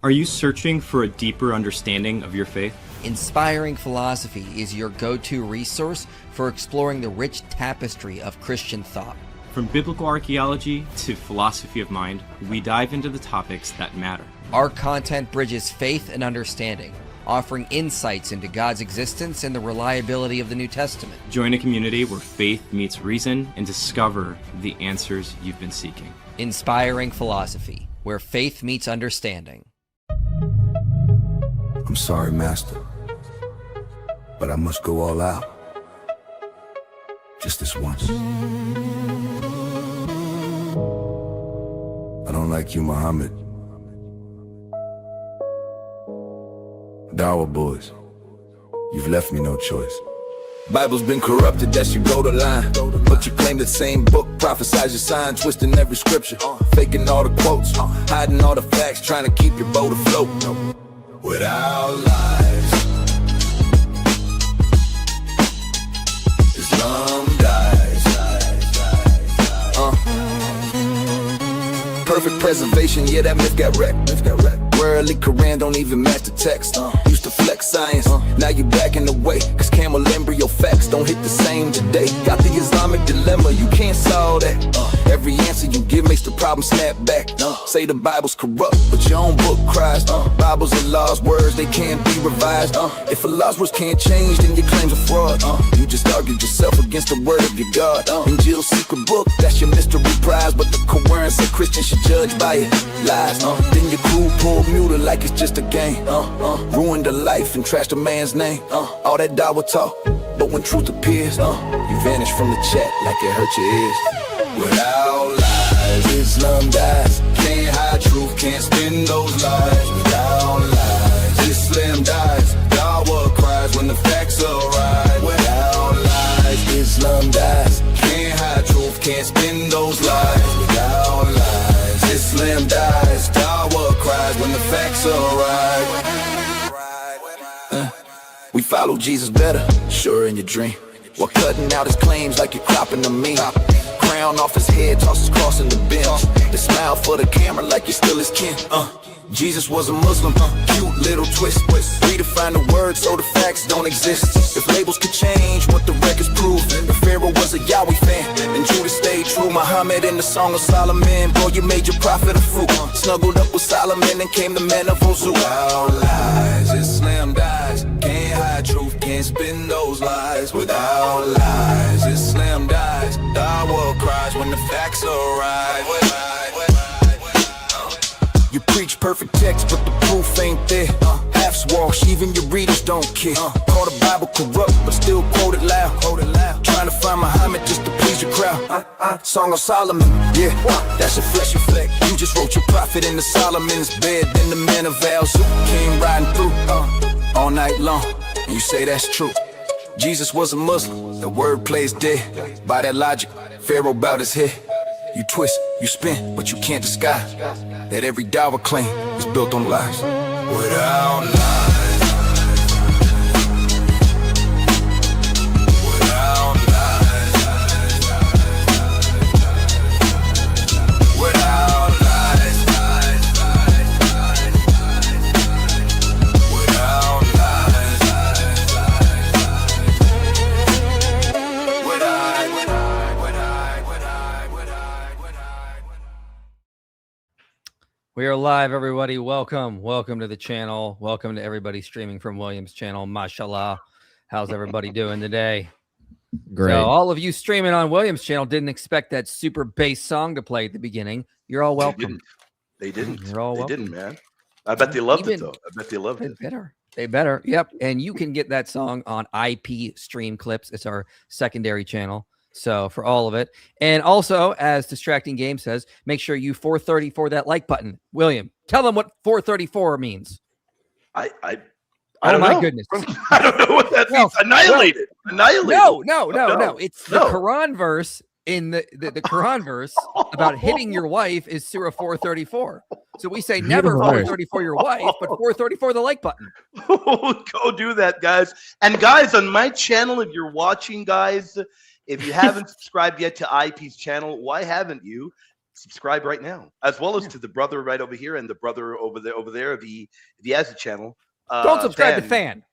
Are you searching for a deeper understanding of your faith? Inspiring Philosophy is your go-to resource for exploring the rich tapestry of Christian thought. From biblical archaeology to philosophy of mind, we dive into the topics that matter. Our content bridges faith and understanding, offering insights into God's existence and the reliability of the New Testament. Join a community where faith meets reason and discover the answers you've been seeking. Inspiring Philosophy, where faith meets understanding. I'm sorry, Master, but I must go all out. Just this once. I don't like you, Muhammad. Dawa boys, you've left me no choice. Bible's been corrupted, that's your go to line. But you claim the same book, prophesize your sign, twisting every scripture, faking all the quotes, hiding all the facts, trying to keep your boat afloat. Without lies, Islam dies. Perfect preservation, yeah, that myth got wrecked. Worldly Quran don't even match the text. Used to flex science, now you back in the way. Cause camel embryo facts don't hit the same today. Got the Islamic dilemma, you can't solve that. Every answer you give makes the problem snap back. Say the Bible's corrupt, but your own book cries. Bibles are Allah's words, they can't be revised. If Allah's words can't change, then your claims are fraud. You just argued yourself against the word of your God. Injil's secret book, that's your mystery prize. But the Quran said Christians should judge by it. Lies, then your crew pulled muted like it's just a game. Ruined the life and trashed a man's name. All that dawah talk, but when truth appears, you vanish from the chat like it hurt your ears. Without lies, Islam dies. Can't hide truth, can't spin those lies. Without lies, Islam dies. Dawah cries when the facts arise. Without lies, Islam dies. Can't hide truth, can't spin those lies. Without lies, Islam dies. Dawah cries when the facts arise. We follow Jesus better, sure in your dream. While cutting out his claims like you're cropping them mean. Crown off his head, toss his cross in the bin. The smile for the camera like you're still his kin. Jesus was a Muslim, cute little twist. Redefine the word so the facts don't exist. If labels could change what the records prove. If Pharaoh was a Yahweh fan, then Judas stayed true. Muhammad in the Song of Solomon, boy you made your prophet a fruit. Snuggled up with Solomon and came the man of Ozu. Without lies, Islam dies. Can't hide truth, can't spin those lies. Without lies, Islam dies. Dawah cries when the facts arise. You preach perfect text, but the proof ain't there. Half's wash, even your readers don't care. Call the Bible corrupt, but still quote it loud. Trying to find Muhammad just to please your crowd. Song of Solomon, yeah, that's a flesh effect. You just wrote your prophet in the Solomon's bed. Then the man of Val's came riding through all night long, and you say that's true. Jesus was a Muslim, the word plays dead. By that logic, Pharaoh bowed his head. You twist, you spin, but you can't disguise that every dawah claim is built on lies. Without lies, without lies, without lies, without We are live, everybody. Welcome to the channel. Welcome to everybody streaming from William's channel. Mashallah. How's everybody doing today? Great. So all of you streaming on William's channel didn't expect that super bass song to play at the beginning. You're all welcome. They didn't. You're all welcome. They didn't, man. I bet they loved it, though. I bet they loved it. They better. Yep. And you can get that song on IP Stream Clips. It's our secondary channel. So for all of it. And also, as Distracting Game says, make sure you 434 that like button. William, tell them what 434 means. I Oh don't my know. goodness. I don't know what that means. Annihilated. Annihilated. No. It's the Quran verse in the Quran verse about hitting your wife is Surah 434. So we say never 434 your wife, but 434 the like button. Go do that, guys. And guys, on my channel, if you're watching, guys, if you haven't subscribed yet to IP's channel, why haven't you? subscribe right now, as well as to the brother right over here and the brother over there. If he has a channel, Don't subscribe to Fan.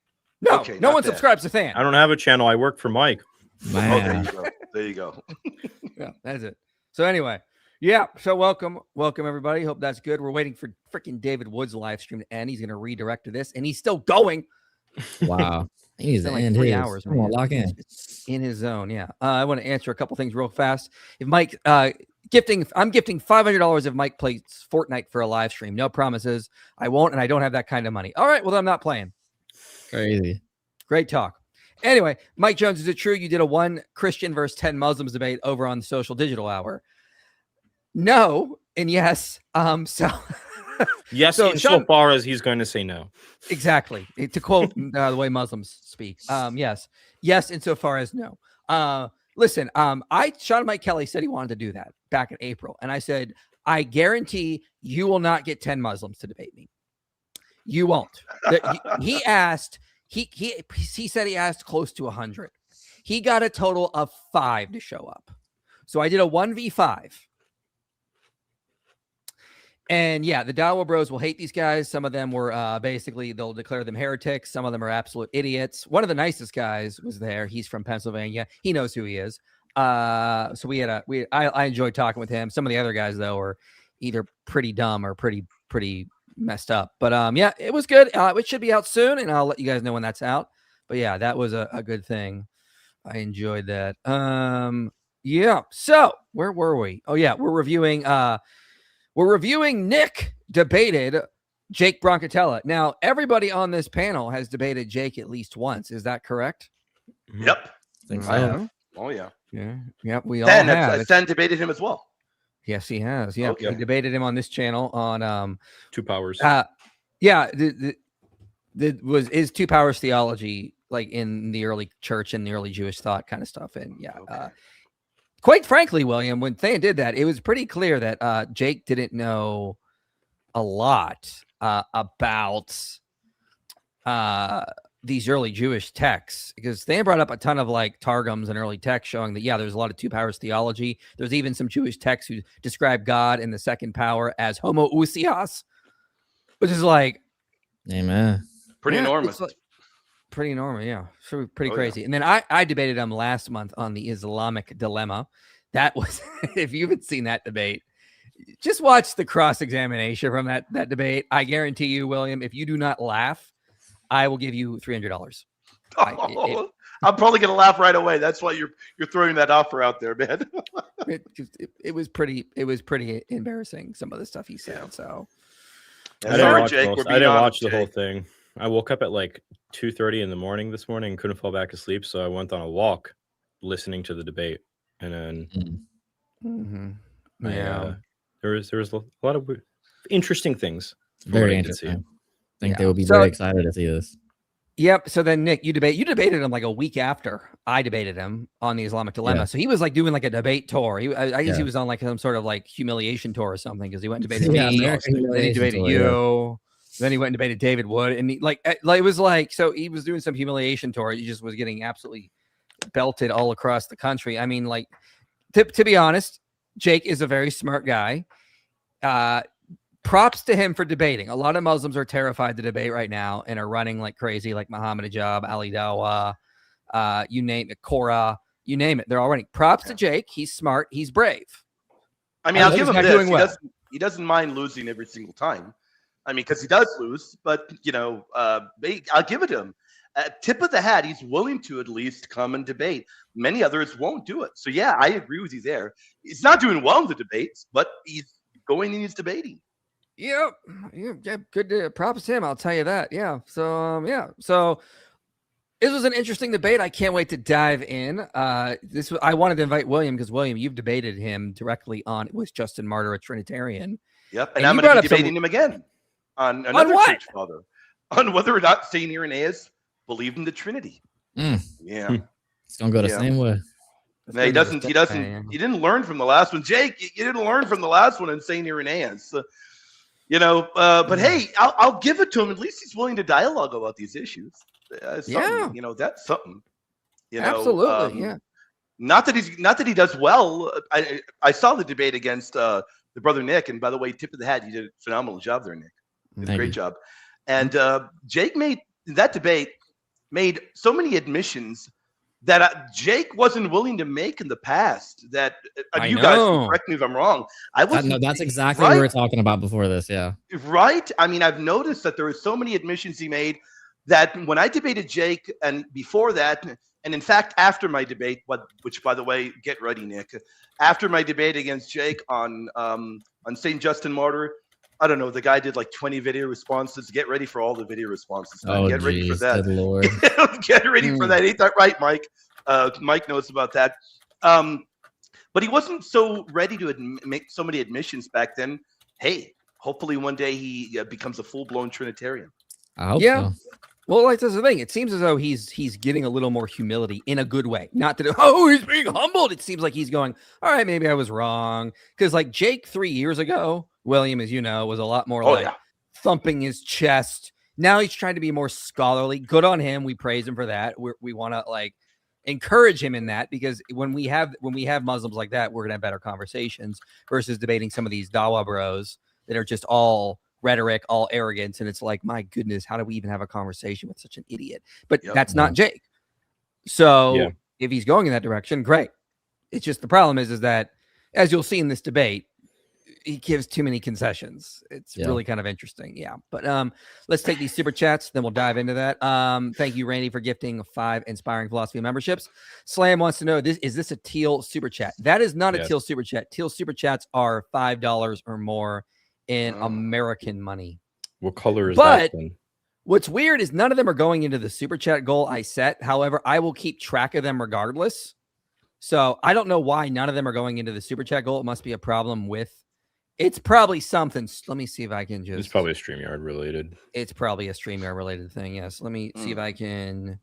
No, Okay, no not one Fan. subscribes to Fan. I don't have a channel. I work for Mike. Oh, there Man. you go. There you go. Yeah, that's it. So anyway, yeah. So welcome everybody. Hope that's good. We're waiting for freaking David Wood's live stream to end. He's going to redirect to this, and he's still going. Wow. He needs to Like end 3 his. hours. Come on, man. lock in. In his zone. Yeah. I want to answer a couple things real fast. If Mike, I'm gifting $500 if Mike plays Fortnite for a live stream. No promises. I won't, and I don't have that kind of money. All right. Well, then I'm not playing. Crazy. Great talk. Anyway, Mike Jones, is it true you did a 1 Christian versus 10 Muslims debate over on the Social Digital Hour? No, and yes. So Yes, So, so Sean- far as he's going to say no. exactly. To quote the way Muslims speak. Yes. Yes, insofar as no. Listen, Sean Mike Kelly said he wanted to do that back in April. And I said, I guarantee you will not get 10 Muslims to debate me. You won't. He asked. He said he asked close to 100. He got a total of 5 to show up. So I did a 1v5. And yeah, the Dawa Bros will hate these guys. Some of them were basically, they'll declare them heretics. Some of them are absolute idiots. One of the nicest guys was there. He's from Pennsylvania. He knows who he is. So I enjoyed talking with him. Some of the other guys though are either pretty dumb or pretty messed up. But yeah, it was good. It should be out soon, and I'll let you guys know when that's out. But yeah, that was a good thing. I enjoyed that. Yeah. So where were we? Oh yeah, we're reviewing Nick debated Jake Broncatella. Now, everybody on this panel has debated Jake at least once. Is that correct? Yep. Think so. Wow. Oh yeah. Yeah. Yep. We all Stan, have. Stan debated him as well. Yes, he has. Yeah. Okay. We debated him on this channel on 2 powers. yeah, is 2 powers theology, like in the early church and the early Jewish thought kind of stuff. And yeah, Okay. quite frankly, William, when Than did that, it was pretty clear that Jake didn't know a lot about these early Jewish texts, because Than brought up a ton of like Targums and early texts showing that, yeah, there's a lot of 2 powers theology. There's even some Jewish texts who describe God in the second power as homoousios, which is like, Amen. Pretty yeah, enormous. it's like- pretty enormous, yeah. So pretty Oh, crazy. And then I debated him last month on the Islamic dilemma. That was, if you haven't seen that debate, just watch the cross-examination from that debate. I guarantee you, William, if you do not laugh, I will give you $300. I'm probably gonna laugh right away. That's why you're throwing that offer out there, man. It was pretty embarrassing, some of the stuff he said. Yeah. So I didn't watch, Jake, most- we're I being didn't honest, watch the whole Jake. thing. I woke up at like 2:30 in the morning this morning and couldn't fall back asleep, so I went on a walk listening to the debate. And then yeah. there was a lot of interesting things. from what Very I could see. interesting. I think Yeah. they will be So- very excited to see this. Yep. So then, Nick, you debated him like a week after I debated him on the Islamic dilemma. Yeah. So he was like doing like a debate tour. I guess he Yeah. was on like some sort of like humiliation tour or something, because he went and debated Yeah, me, American then he humiliation debated tour, you, then he went and debated David Wood, and he like it was like, so he was doing some humiliation tour. He just was getting absolutely belted all across the country. I mean, like to be honest, Jake is a very smart guy. Props to him for debating. A lot of Muslims are terrified to debate right now and are running like crazy, like Muhammad Ajab, Ali Dawa, you name it, Korah, you name it. They're all running. Props to Jake. He's smart. He's brave. I mean, I I'll know give he's him not this. doing well. He doesn't mind losing every single time. I mean, because he does lose, but I'll give it to him. Tip of the hat, he's willing to at least come and debate. Many others won't do it. So yeah, I agree with you there. He's not doing well in the debates, but he's going and he's debating. Yep. Yeah. Good. Props to him. I'll tell you that. Yeah. So, yeah. So this was an interesting debate. I can't wait to dive in. I wanted to invite William because William, you've debated him directly on with Justin Martyr, a Trinitarian. Yep. And And I'm you going brought to be up some- debating him again on another what? church father, on whether or not St. Irenaeus believed in the Trinity. Mm. Yeah. It's gonna go the Yeah. same way. No, he doesn't. He didn't learn from the last one. Jake, you didn't learn from the last one in St. Irenaeus. But hey, I'll give it to him. At least he's willing to dialogue about these issues. Yeah. That's something. Absolutely. Yeah. Not that he does well. I saw the debate against the brother Nick, and by the way, tip of the hat, you did a phenomenal job there, Nick. You did a great job. And Jake made that debate made so many admissions that Jake wasn't willing to make in the past. That you guys can correct me if I'm wrong. No, that's exactly what we were talking about before this. Yeah. Right. I mean, I've noticed that there were so many admissions he made that when I debated Jake, and before that, and in fact after my debate, which by the way, get ready, Nick. After my debate against Jake on St. Justin Martyr, I don't know, the guy did like 20 video responses. Get ready for all the video responses. Oh, get ready for that. Good Lord. Get ready for that. Ain't that right, Mike? Mike knows about that. But he wasn't so ready to make so many admissions back then. Hey, hopefully one day he becomes a full-blown Trinitarian. I hope so. Well, like that's the thing. It seems as though he's getting a little more humility in a good way. Not that he's being humbled. It seems like he's going, all right, maybe I was wrong. Because like Jake 3 years ago, William, as you know, was a lot more thumping his chest. Now he's trying to be more scholarly. Good on him. We praise him for that. We want to like encourage him in that, because when we have Muslims like that, we're gonna have better conversations versus debating some of these Dawa bros that are just all rhetoric, all arrogance, and it's like, my goodness, how do we even have a conversation with such an idiot? But that's not Jake. So if he's going in that direction, great. It's just the problem is that, as you'll see in this debate, he gives too many concessions. It's really kind of interesting. Yeah. But let's take these super chats, then we'll dive into that. Thank you, Randy, for gifting 5 Inspiring Philosophy memberships. Slam wants to know, is this a teal super chat? That is not a teal super chat. Teal super chats are $5 or more in American money. What color is that then? What's weird is none of them are going into the super chat goal I set. However, I will keep track of them regardless. So I don't know why none of them are going into the super chat goal. It must be a problem with, it's probably something. Let me see if I can just. It's probably a StreamYard related. It's probably a StreamYard related thing. Yes. Let me see if I can.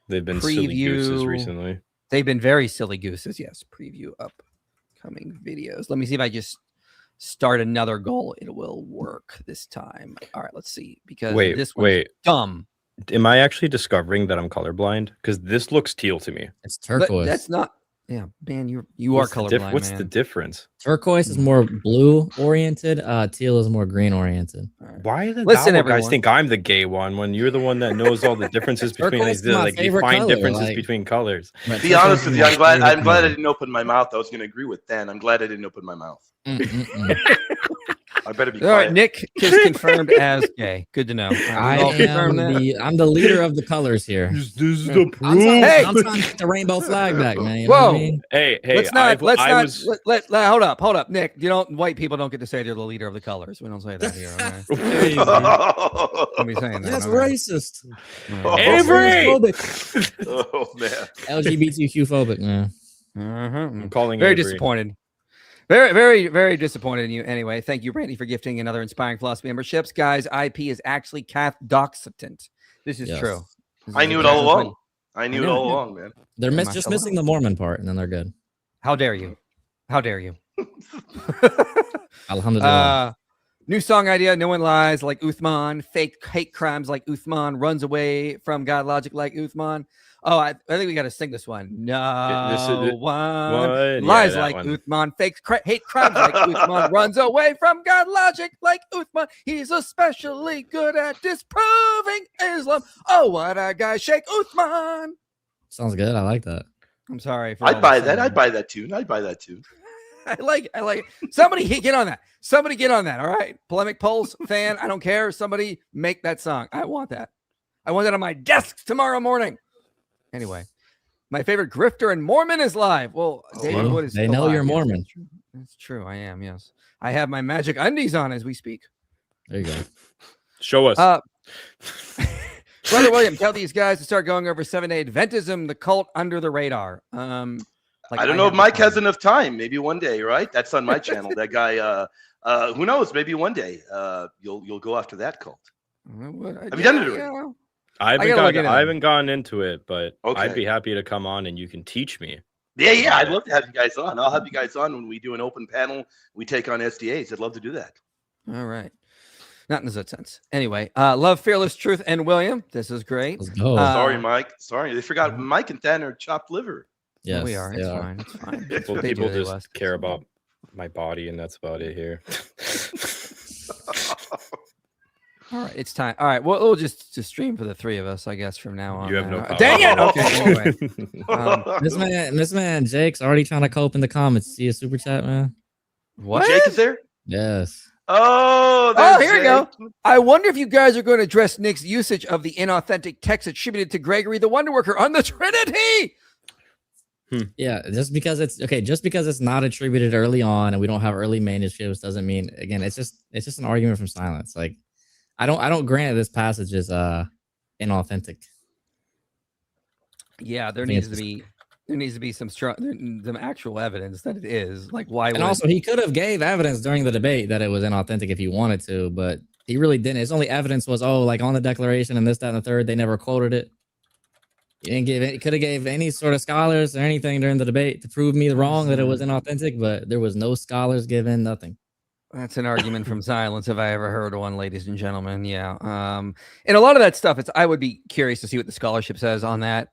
They've been silly gooses recently. They've been very silly gooses. Yes. Preview upcoming videos. Let me see if I just start another goal. It will work this time. All right. Let's see. Because this one's dumb. Am I actually discovering that I'm colorblind? Because this looks teal to me. It's turquoise. That's not. Yeah, man, you are colorblind. What's the difference? Turquoise is more blue oriented. Teal is more green oriented. Why do the guys think I'm the gay one when you're the one that knows all the differences between these? Like you find differences between colors. To be honest with you, I'm glad I didn't open my mouth. I was going to agree with Dan. I'm glad I didn't open my mouth. I better be quiet. All right, Nick is confirmed as gay. Good to know. I'm the leader of the colors here. This is the proof. I'm trying to get the rainbow flag back, man. You know what I mean? Hey, hold up, Nick. White people don't get to say they're the leader of the colors. We don't say that here. Okay? Don't be saying that. That's racist. Avery. Oh man, LGBTQ phobic, man. I'm calling very Avery. Disappointed. Very, very, very disappointed in you. Anyway, thank you, Randy, for gifting another Inspiring Philosophy memberships. Guys, IP is actually Cathdoxitant. This is true. I knew it all along. I knew it all along, man. They're just missing the Mormon part, and then they're good. How dare you? How dare you? Alhamdulillah. New song idea. No one lies like Uthman. Fake hate crimes like Uthman. Runs away from God logic like Uthman. Oh, I think we got to sing this one. No one lies like Uthman. Fake hate crimes like Uthman. Runs away from God logic like Uthman. He's especially good at disproving Islam. Oh, what a guy, Sheikh Uthman. Sounds good. I like that. I'm sorry. I'd buy that. I'd buy that too. I like it. Somebody get on that. Somebody get on that. All right. Polemic Pulse fan. I don't care. Somebody make that song. I want that. I want that on my desk tomorrow morning. Anyway, my favorite grifter and Mormon is live. Well, David Wood is. They know you're Mormon. That's true. I am. Yes, I have my magic undies on as we speak. There you go. Show us, Brother William. Tell these guys to start going over 7-day Adventism, the cult under the radar. I don't know if Mike has enough time. Maybe one day, right? That's on my channel. That guy. Who knows? Maybe one day you'll go after that cult. Have you done it? Yeah. I haven't gone into it, but I'd be happy to come on and you can teach me. Yeah, I'd love to have you guys on. I'll have you guys on when we do an open panel. We take on SDAs. I'd love to do that. All right. Not in that sense. Anyway, love, fearless, truth, and William. This is great. Let's go. Sorry, Mike. Sorry, they forgot Mike and Dan are chopped liver. Yes, we are. they It's are. fine. It's fine. People, They people do, they just West. care about my body, and that's about it here. All right, it's time. All right, well, we'll just stream for the three of us, I guess, from now on. You have then. no power. Dang it! Okay, anyway. This man, Jake's already trying to cope in the comments. See a super chat, man? What? Jake is there? Yes. Oh, Oh, there's here we go. Jake. I wonder if you guys are going to address Nick's usage of the inauthentic text attributed to Gregory the Wonder Worker on the Trinity. Yeah, just because it's not attributed early on and we don't have early manuscripts doesn't mean, again, it's just an argument from silence. Like I don't grant this passage is inauthentic. Yeah, there needs to be some actual evidence that it is. Like why? And also, he could have gave evidence during the debate that it was inauthentic if he wanted to, but he really didn't. His only evidence was, like on the declaration and this, that, and the third, they never quoted it. He didn't give it. Could have gave any sort of scholars or anything during the debate to prove me wrong that it was inauthentic, but there was no scholars given, nothing. That's an argument from silence if I ever heard one, ladies and gentlemen. Yeah. And a lot of that stuff, I would be curious to see what the scholarship says on that.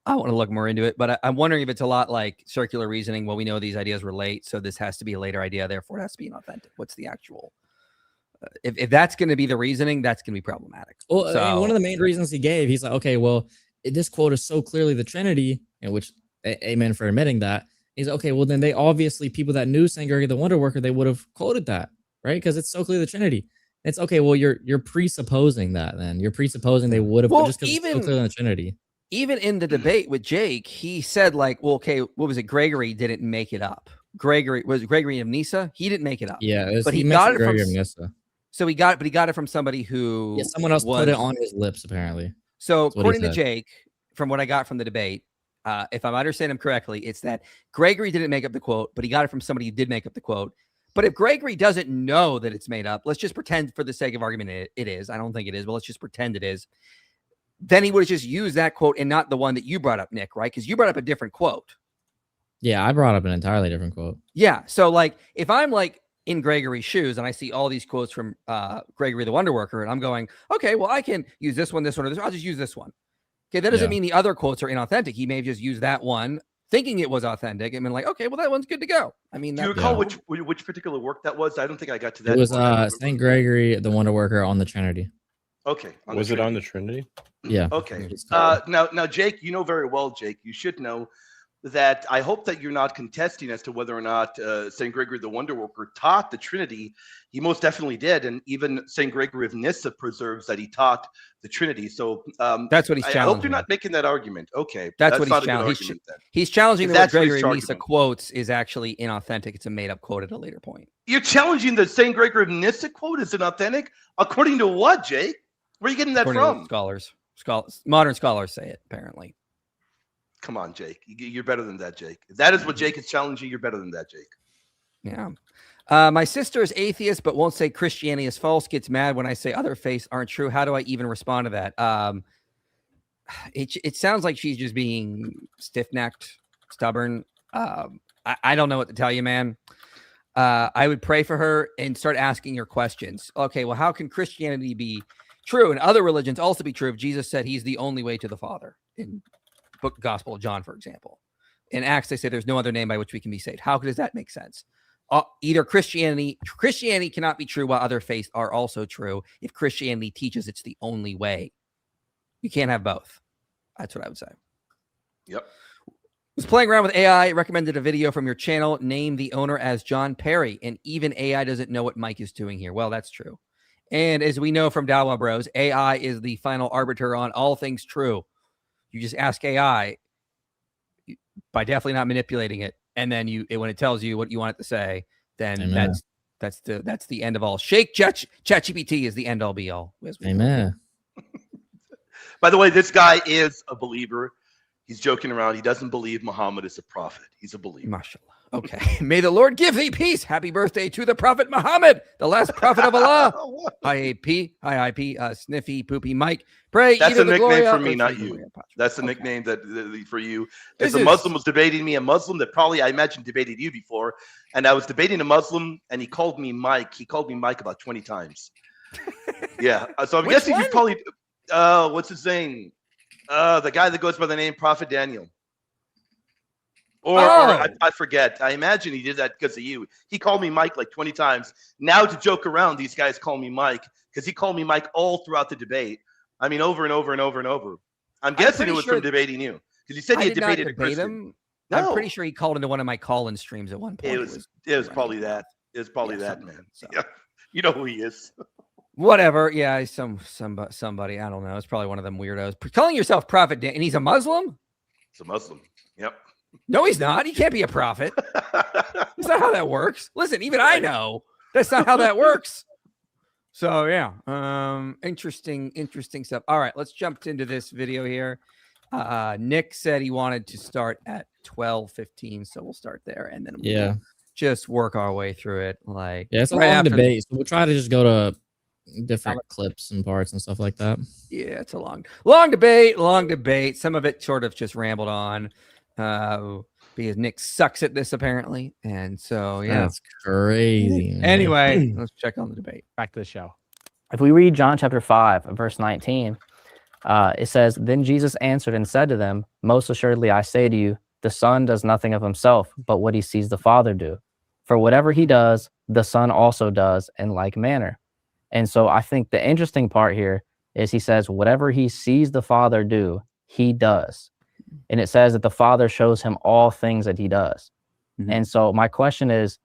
I want to look more into it, but I'm wondering if it's a lot like circular reasoning. Well, we know these ideas relate, so this has to be a later idea, therefore it has to be inauthentic. What's the actual? If that's going to be the reasoning, that's going to be problematic. Well, I mean, one of the main reasons he gave, he's like, okay, well, this quote is so clearly the Trinity, in which, amen for admitting that. He's like, okay, well, then they obviously, people that knew Saint Gregory the Wonder Worker, they would have quoted that, right? Because it's so clearly the Trinity. It's okay. Well, you're presupposing that. Then you're presupposing they would have, just because it's so clearly the Trinity. Even in the debate with Jake, he said like, well, okay, what was it? Gregory didn't make it up. Gregory of Nyssa. He didn't make it up. Yeah, but he got it Gregory from of Nyssa. So he got it from somebody who someone else put it on his lips, apparently. So according to Jake, from what I got from the debate, if I'm understanding him correctly, it's that Gregory didn't make up the quote, but he got it from somebody who did make up the quote. But if Gregory doesn't know that it's made up, let's just pretend for the sake of argument it is. I don't think it is, but let's just pretend it is. Then he would have just used that quote and not the one that you brought up, Nick, right? Because you brought up a different quote. Yeah, I brought up an entirely different quote. Yeah. So like if I'm like in Gregory's shoes and I see all these quotes from Gregory the Wonder Worker and I'm going, okay, well, I can use this one, or this. I'll just use this one. Okay, that doesn't mean the other quotes are inauthentic. He may have just used that one thinking it was authentic and been like, okay, well, that one's good to go. I mean, do you recall which particular work that was? I don't think I got to that. It was Saint Gregory the Wonder Worker on the Trinity. Okay. Was it on the Trinity? Yeah. Okay. Now, Jake, you know very well, Jake, you should know that I hope that you're not contesting as to whether or not St. Gregory the Wonder Worker taught the Trinity. He most definitely did. And even St. Gregory of Nyssa preserves that he taught the Trinity. So that's what he's challenging. I hope you're not making that argument. Okay. That's what he's challenging. He's challenging that Gregory of Nyssa quotes is actually inauthentic. It's a made up quote at a later point. You're challenging the St. Gregory of Nyssa quote is inauthentic? According to what, Jake? Where are you getting that from? Scholars, modern scholars say it, apparently. Come on, Jake. You're better than that, Jake. If that is what Jake is challenging, you're better than that, Jake. Yeah. My sister is atheist, but won't say Christianity is false. Gets mad when I say other faiths aren't true. How do I even respond to that? It sounds like she's just being stiff-necked, stubborn. I don't know what to tell you, man. I would pray for her and start asking her questions. Okay, well, how can Christianity be true and other religions also be true if Jesus said he's the only way to the Father in book Gospel of John, for example? In Acts, they say there's no other name by which we can be saved. How does that make sense? Either Christianity cannot be true while other faiths are also true if Christianity teaches it's the only way. You can't have both. That's what I would say. Yep. Was playing around with AI. It recommended a video from your channel. Name the owner as John Perry. And even AI doesn't know what Mike is doing here. Well, that's true. And as we know from Dawa Bros, AI is the final arbiter on all things true. You just ask AI by definitely not manipulating it. And then when it tells you what you want it to say, then Amen. that's the end of all. Shake ChatGPT is the end all be all. Amen. By the way, this guy is a believer. He's joking around. He doesn't believe Muhammad is a prophet. He's a believer. Mashallah. Okay. May the Lord give thee peace. Happy birthday to the Prophet Muhammad, the last prophet of Allah. Hi, AP. Hi, IP. Sniffy, Poopy, Mike. Pray. That's a nickname for me, not you. That's a nickname that for you. As a Muslim was debating me, a Muslim that probably, I imagine, debated you before. And I was debating a Muslim, and he called me Mike. He called me Mike about 20 times. Yeah. So I'm guessing you probably, what's his name? The guy that goes by the name Prophet Daniel. Or Oh! I forget. I imagine he did that because of you. He called me Mike like 20 times. Now to joke around, these guys call me Mike because he called me Mike all throughout the debate. I mean, over and over and over and over. I'm guessing pretty it was sure from debating you because he said I he did not debated a debate Christian. him. I'm No, pretty sure he called into one of my call-in streams at one point. it was probably that. It was probably Yeah, that, something man. like that, so. Yeah, you know who he is. Whatever. Yeah, somebody. I don't know. It's probably one of them weirdos. Calling yourself Prophet Dan, and he's a Muslim? It's a Muslim. Yep. No, he's not. He can't be a prophet. That's not how that works. Listen, even I know that's not how that works. So yeah, interesting stuff. All right, let's jump into this video here. Nick said he wanted to start at 12:15, so we'll start there, and then we'll just work our way through it. Like, it's a right long after debate, so we'll try to just go to different clips and parts and stuff like that. Yeah, it's a long debate. Some of it sort of just rambled on, because Nick sucks at this apparently, and so yeah, That's crazy. Man. Anyway, let's check on the debate. Back to the show. If we read John chapter 5, verse 19, it says, Then Jesus answered and said to them, Most assuredly I say to you, the Son does nothing of himself, but what he sees the Father do. For whatever he does, the Son also does in like manner. And so I think the interesting part here is he says, whatever he sees the Father do, he does. And it says that the Father shows him all things that he does. Mm-hmm. And so my question is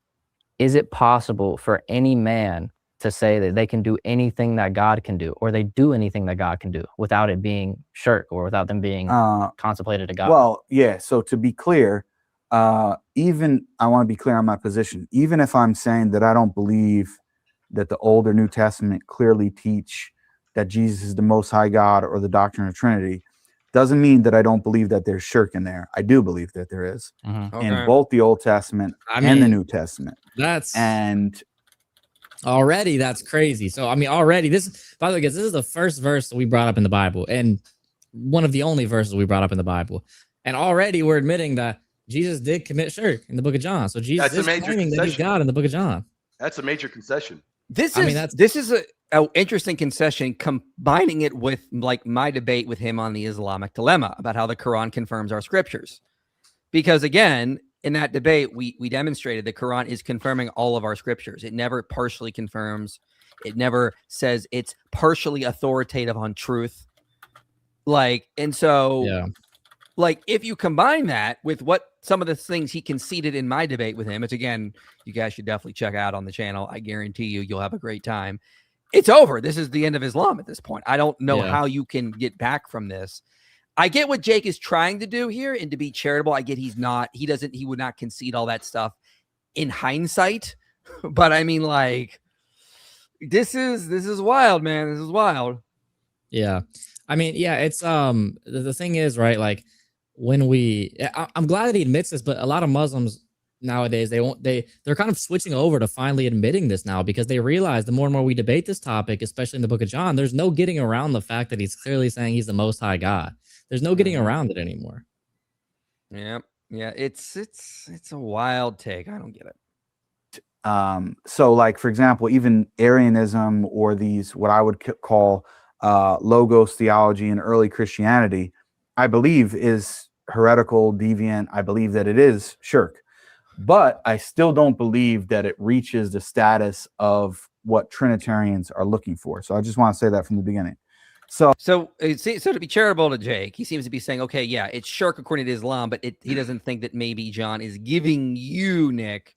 it possible for any man to say that they can do anything that God can do, or they do anything that God can do without it being shirk or without them being contemplated to God? Well, yeah. So to be clear, even I want to be clear on my position. Even if I'm saying that I don't believe that the Old or New Testament clearly teach that Jesus is the Most High God or the doctrine of Trinity, doesn't mean that I don't believe that there's shirk in there. I do believe that there is in both the Old Testament and the New Testament. Already that's crazy. So I mean, already this, by the way, guys, this is the first verse that we brought up in the Bible, and one of the only verses we brought up in the Bible. And already we're admitting that Jesus did commit shirk in the book of John. So Jesus is claiming that he's God in the book of John. That's a major concession. This is an interesting concession, combining it with like my debate with him on the Islamic dilemma about how the Quran confirms our scriptures. Because again, in that debate, we demonstrated the Quran is confirming all of our scriptures. It never partially confirms. It never says it's partially authoritative on truth. Like, and so, like, if you combine that with what some of the things he conceded in my debate with him, it's again, you guys should definitely check out on the channel. I guarantee you'll have a great time. It's over. This is the end of Islam at this point. I don't know how you can get back from this. I get what Jake is trying to do here, and to be charitable, I get he would not concede all that stuff in hindsight. But I mean, like, this is wild, man. This is wild. Yeah. I mean, yeah, it's the thing is, right, like when I'm glad that he admits this, but a lot of Muslims nowadays, they're kind of switching over to finally admitting this now, because they realize the more and more we debate this topic, especially in the book of John, there's no getting around the fact that he's clearly saying he's the Most High God. There's no getting around it anymore. Yeah. It's a wild take. I don't get it. So like, for example, even Arianism or these, what I would call logos theology in early Christianity, I believe is heretical, deviant. I believe that it is shirk, but I still don't believe that it reaches the status of what Trinitarians are looking for. So I just want to say that from the beginning. So to be charitable to Jake, he seems to be saying, okay, yeah, it's shirk according to Islam, but he doesn't think that maybe John is giving you, Nick,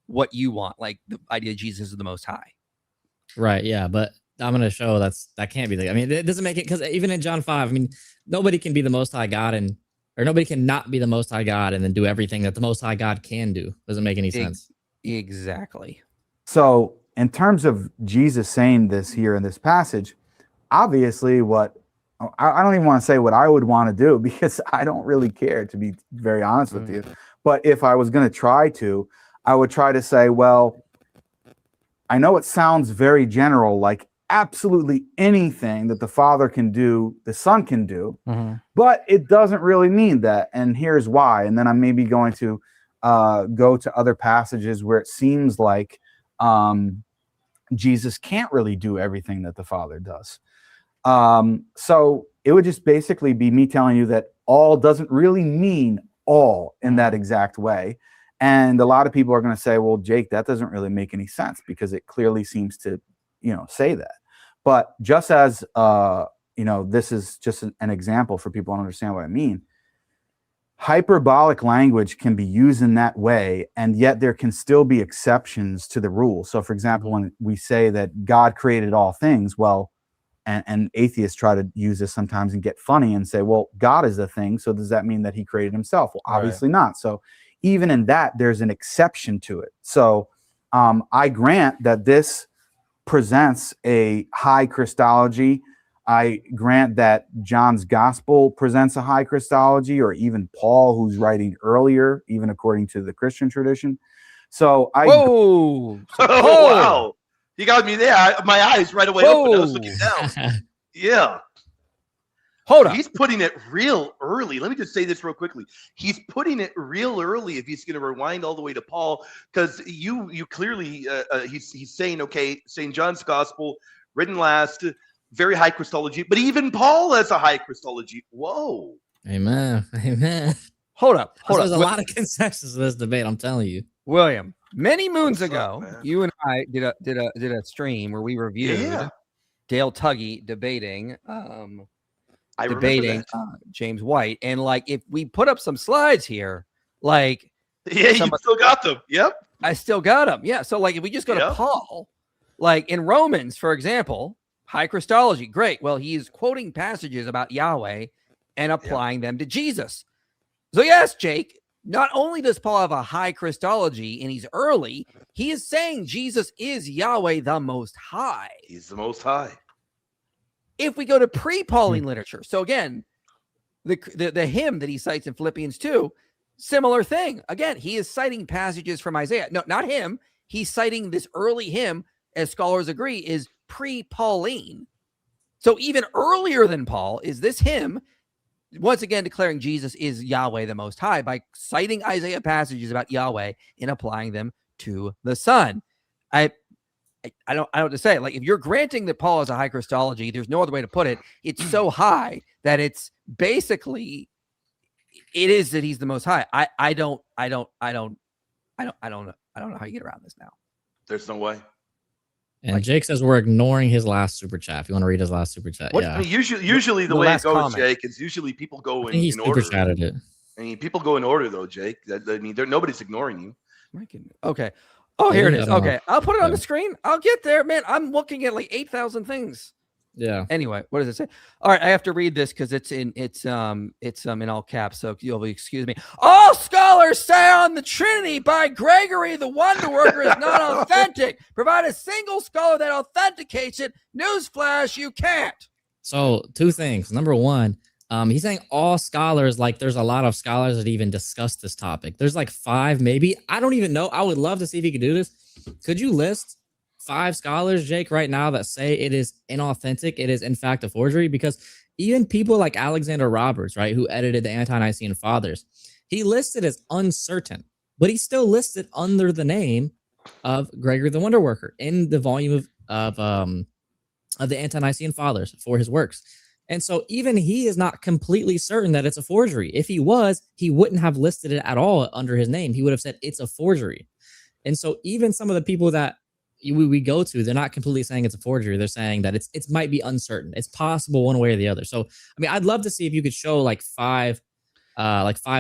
what you want, like the idea Jesus is the Most High. Right. Yeah. But I'm going to show that can't be I mean, it doesn't make it, because even in John 5, I mean, nobody can be the Most High God or nobody can not be the Most High God and then do everything that the Most High God can do. Doesn't make any sense. Exactly. So in terms of Jesus saying this here in this passage, obviously I don't even want to say what I would want to do, because I don't really care, to be very honest with you. But if I was going to try to, I would try to say, well, I know it sounds very general, like absolutely anything that the Father can do, the Son can do, but it doesn't really mean that. And here's why. And then I'm maybe going to go to other passages where it seems like Jesus can't really do everything that the Father does. So it would just basically be me telling you that all doesn't really mean all in that exact way. And a lot of people are going to say, well, Jake, that doesn't really make any sense because it clearly seems to, say that. But just as, this is just an example for people to understand what I mean. Hyperbolic language can be used in that way, and yet there can still be exceptions to the rule. So, for example, when we say that God created all things, well, and atheists try to use this sometimes and get funny and say, well, God is a thing, so does that mean that he created himself? Well, obviously not. So even in that, there's an exception to it. So I grant that this presents a high Christology. I grant that John's gospel presents a high Christology, or even Paul, who's writing earlier, even according to the Christian tradition. So oh, wow. You got me there. My eyes right away open. I was looking down. Yeah. Hold on. He's putting it real early. Let me just say this real quickly. He's putting it real early if he's going to rewind all the way to Paul, because you clearly he's saying, okay, St. John's gospel written last, very high Christology, but even Paul has a high Christology. Whoa. Amen. Hold up. There's a lot of consensus in this debate, I'm telling you. William, many moons ago, you and I did a stream where we reviewed Dale Tuggy debating James White, and like if we put up some slides here, like you still got them. Yep, I still got them. Yeah, so like if we just go to Paul, like in Romans, for example, high Christology, great. Well, he's quoting passages about Yahweh and applying them to Jesus. So yes, Jake. Not only does Paul have a high Christology and he's early, he is saying Jesus is Yahweh the Most High. He's the Most High. If we go to pre-Pauline literature, so again, the hymn that he cites in Philippians 2, similar thing. Again, he is citing passages from Isaiah. No, not him. He's citing this early hymn, as scholars agree, is pre-Pauline. So even earlier than Paul is this hymn, once again declaring Jesus is Yahweh the Most High by citing Isaiah passages about Yahweh and applying them to the Son. I don't know what to say. Like if you're granting that Paul has a high Christology, there's no other way to put it. It's so high that it's basically it is that he's the Most High. I don't know how you get around this now. There's no way. And Jake says we're ignoring his last super chat. If you want to read his last super chat, I mean, usually the way it goes, Jake, is usually people go in order. Super chatted it. I mean, people go in order though, Jake. I mean, nobody's ignoring you. Okay. Oh, here it is. Okay, I'll put it on the screen. I'll get there, man. I'm looking at like 8,000 things. Yeah. Anyway, what does it say? All right, I have to read this because it's in all caps. So you'll excuse me. All scholars say on the Trinity by Gregory the Wonder Worker is not authentic. Provide a single scholar that authenticates it. Newsflash, you can't. So 2 things. Number 1, he's saying all scholars. Like there's a lot of scholars that even discuss this topic. There's like 5, maybe. I don't even know. I would love to see if he could do this. Could you list 5 scholars, Jake, right now that say it is inauthentic, it is in fact a forgery? Because even people like Alexander Roberts, right, who edited the Ante-Nicene Fathers, he listed as uncertain, but he still listed under the name of Gregory the Wonder Worker in the volume of the Ante-Nicene Fathers for his works. And so even he is not completely certain that it's a forgery. If he was, he wouldn't have listed it at all under his name. He would have said it's a forgery. And so even some of the people that we go to, they're not completely saying it's a forgery. They're saying that it might be uncertain. It's possible one way or the other. So, I mean, I'd love to see if you could show like five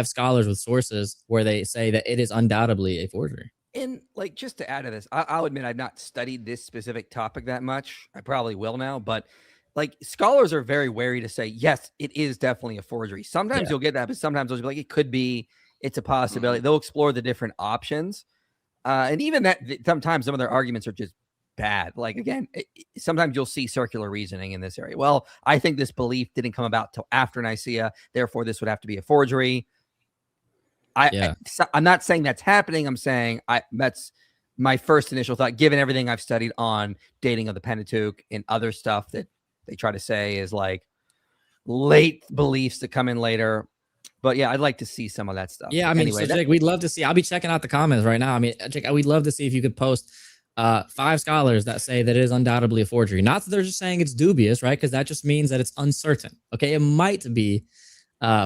scholars with sources where they say that it is undoubtedly a forgery. And like, just to add to this, I'll admit I've not studied this specific topic that much. I probably will now, but like scholars are very wary to say, yes, it is definitely a forgery. Sometimes you'll get that, but sometimes they'll be like, it could be, it's a possibility. They'll explore the different options. And even that, sometimes some of their arguments are just bad. Like, again, sometimes you'll see circular reasoning in this area. Well, I think this belief didn't come about till after Nicaea. Therefore, this would have to be a forgery. I'm not saying that's happening. I'm saying that's my first initial thought, given everything I've studied on dating of the Pentateuch and other stuff that they try to say is like late beliefs that come in later. But yeah, I'd like to see some of that stuff. Yeah, I mean, anyway, so Jake, we'd love to see. I'll be checking out the comments right now. I mean, Jake, we'd love to see if you could post 5 scholars that say that it is undoubtedly a forgery. Not that they're just saying it's dubious, right? Because that just means that it's uncertain. Okay, it might be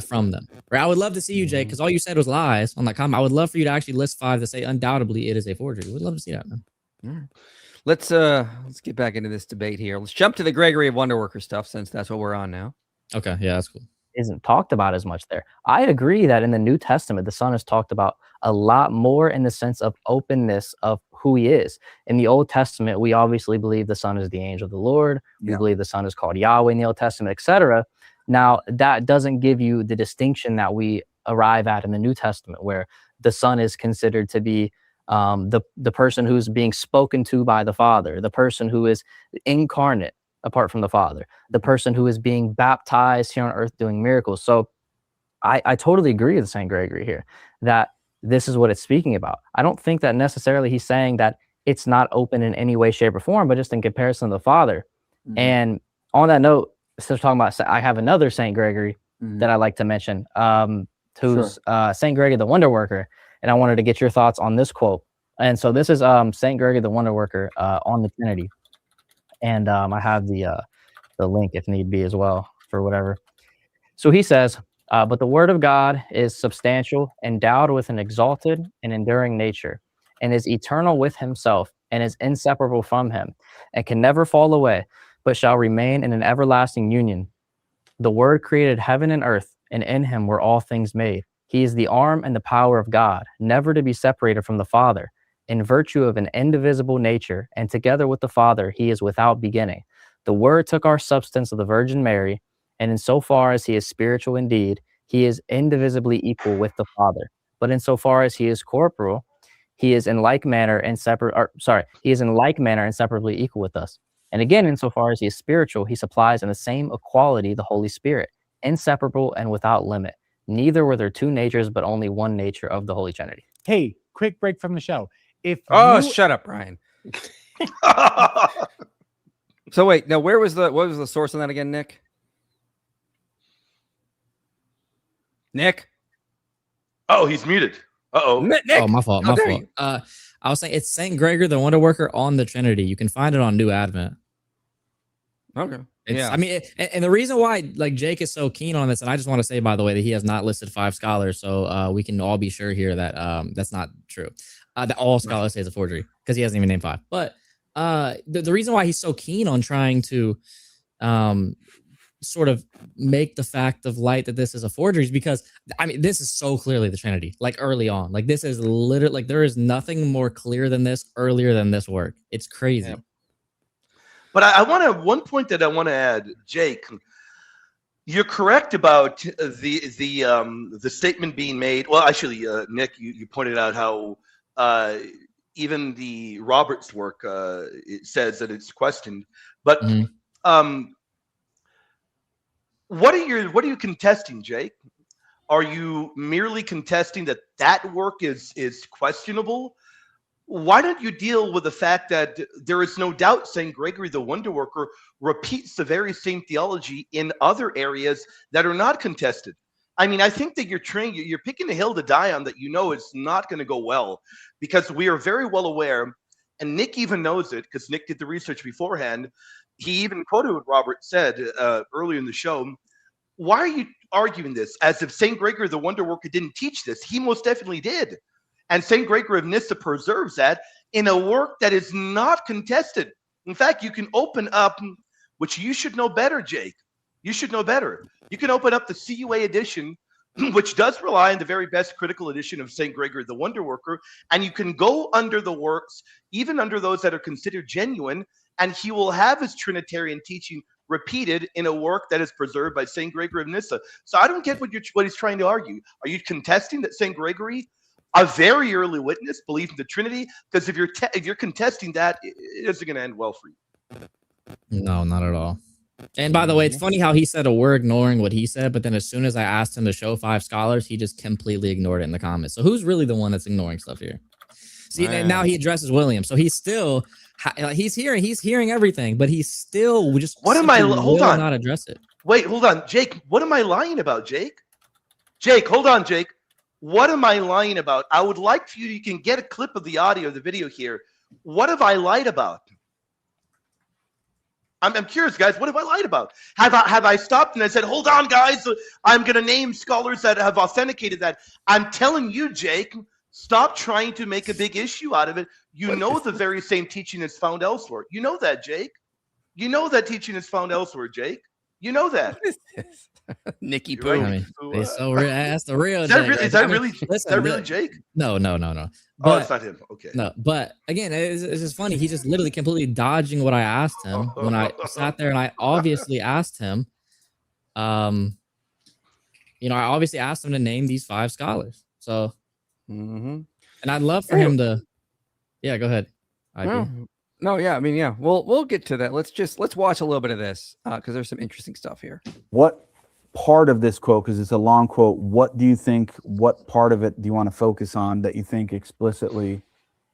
from them. Or I would love to see you, Jake, because all you said was lies on that comment. I would love for you to actually list 5 that say undoubtedly it is a forgery. We'd love to see that, man. All right. Let's get back into this debate here. Let's jump to the Gregory of Wonderworker stuff, since that's what we're on now. Okay, yeah, that's cool. Isn't talked about as much there. I agree that in the New Testament, the Son is talked about a lot more in the sense of openness of who he is. In the Old Testament, we obviously believe the Son is the angel of the Lord. We believe the Son is called Yahweh in the Old Testament, etc. Now, that doesn't give you the distinction that we arrive at in the New Testament, where the Son is considered to be the person who's being spoken to by the Father, the person who is incarnate apart from the Father, the person who is being baptized here on earth doing miracles. So I totally agree with St. Gregory here that this is what it's speaking about. I don't think that necessarily he's saying that it's not open in any way, shape, or form, but just in comparison to the Father. And on that note, instead of talking about, I have another St. Gregory that I like to mention, who's St. Gregory the Wonder Worker. And I wanted to get your thoughts on this quote. And so this is St. Gregory the Wonder Worker on the Trinity. And I have the link if need be as well for whatever. So he says, but the word of God is substantial, endowed with an exalted and enduring nature, and is eternal with himself, and is inseparable from him, and can never fall away, but shall remain in an everlasting union. The word created heaven and earth, and in him were all things made. He is the arm and the power of God, never to be separated from the Father, in virtue of an indivisible nature, and together with the Father, he is without beginning. The Word took our substance of the Virgin Mary, and insofar as he is spiritual indeed, he is indivisibly equal with the Father. But insofar as he is corporal, he is in like manner inseparably equal with us. And again, insofar as he is spiritual, he supplies in the same equality the Holy Spirit, inseparable and without limit. Neither were there two natures, but only one nature of the Holy Trinity. Hey, quick break from the show. Shut up, Brian. So wait, now what was the source on that again, Nick? Nick? Oh, he's muted. Uh-oh. Nick? Oh, my fault. I was saying it's St. Gregory the Wonder Worker on the Trinity. You can find it on New Advent. Okay. I mean, and the reason why like Jake is so keen on this, and I just want to say, by the way, that he has not listed 5 scholars, so we can all be sure here that that's not true. That all scholars say is a forgery because he hasn't even named 5. But the reason why he's so keen on trying to sort of make the fact of light that this is a forgery is because, I mean, this is so clearly the Trinity, like early on. Like this is literally, like there is nothing more clear than this earlier than this work. It's crazy. Yeah. But I want to, one point that I want to add, Jake, you're correct about the statement being made. Well, actually, Nick, you pointed out how even the Roberts work, it says that it's questioned. But what are you contesting, Jake? Are you merely contesting that that work is questionable? Why don't you deal with the fact that there is no doubt St. Gregory the Wonder Worker repeats the very same theology in other areas that are not contested? I mean, I think that you're picking a hill to die on that you know is not going to go well, because we are very well aware, and Nick even knows it because Nick did the research beforehand. He even quoted what Robert said earlier in the show. Why are you arguing this as if St. Gregory the Wonder Worker didn't teach this? He most definitely did. And St. Gregory of Nyssa preserves that in a work that is not contested. In fact, you can open up, which you should know better, Jake. You should know better. You can open up the CUA edition, which does rely on the very best critical edition of St. Gregory the Wonder Worker, and you can go under the works, even under those that are considered genuine, and he will have his Trinitarian teaching repeated in a work that is preserved by St. Gregory of Nyssa. So I don't get what he's trying to argue. Are you contesting that St. Gregory, a very early witness, believed in the Trinity? Because if you're contesting that, it isn't going to end well for you. No, not at all. And by the way, it's funny how he said we're ignoring what he said, but then as soon as I asked him to show 5 scholars, he just completely ignored it in the comments. So who's really the one that's ignoring stuff here? See, now he addresses William, so he's still he's hearing everything, but he's still just hold on, not address it. Wait, hold on, Jake. What am I lying about, Jake? Jake, hold on, Jake. What am I lying about? I would like for you can get a clip of the audio, the video here. What have I lied about? I'm curious, guys. What have I lied about? Have I stopped and I said, hold on, guys, I'm going to name scholars that have authenticated that. I'm telling you, Jake, stop trying to make a big issue out of it. You know the very same teaching is found elsewhere. You know that, Jake. You know that teaching is found elsewhere, Jake. You know that. Nikki You're Poo. right. I mean, it's so real. That's the real. Is that Jake. really? Is I that mean, really? listen, Is that really Jake? No. Oh, But it's not him. Okay. no, but again, it's just funny. He's just literally completely dodging what I asked him when I sat there and I obviously asked him. I obviously asked him to name these 5 scholars. So, and I'd love for him to. Yeah, go ahead. No, yeah, I mean, yeah, we'll get to that. Let's watch a little bit of this because there's some interesting stuff here. What part of this quote, because it's a long quote, what part of it do you want to focus on that you think explicitly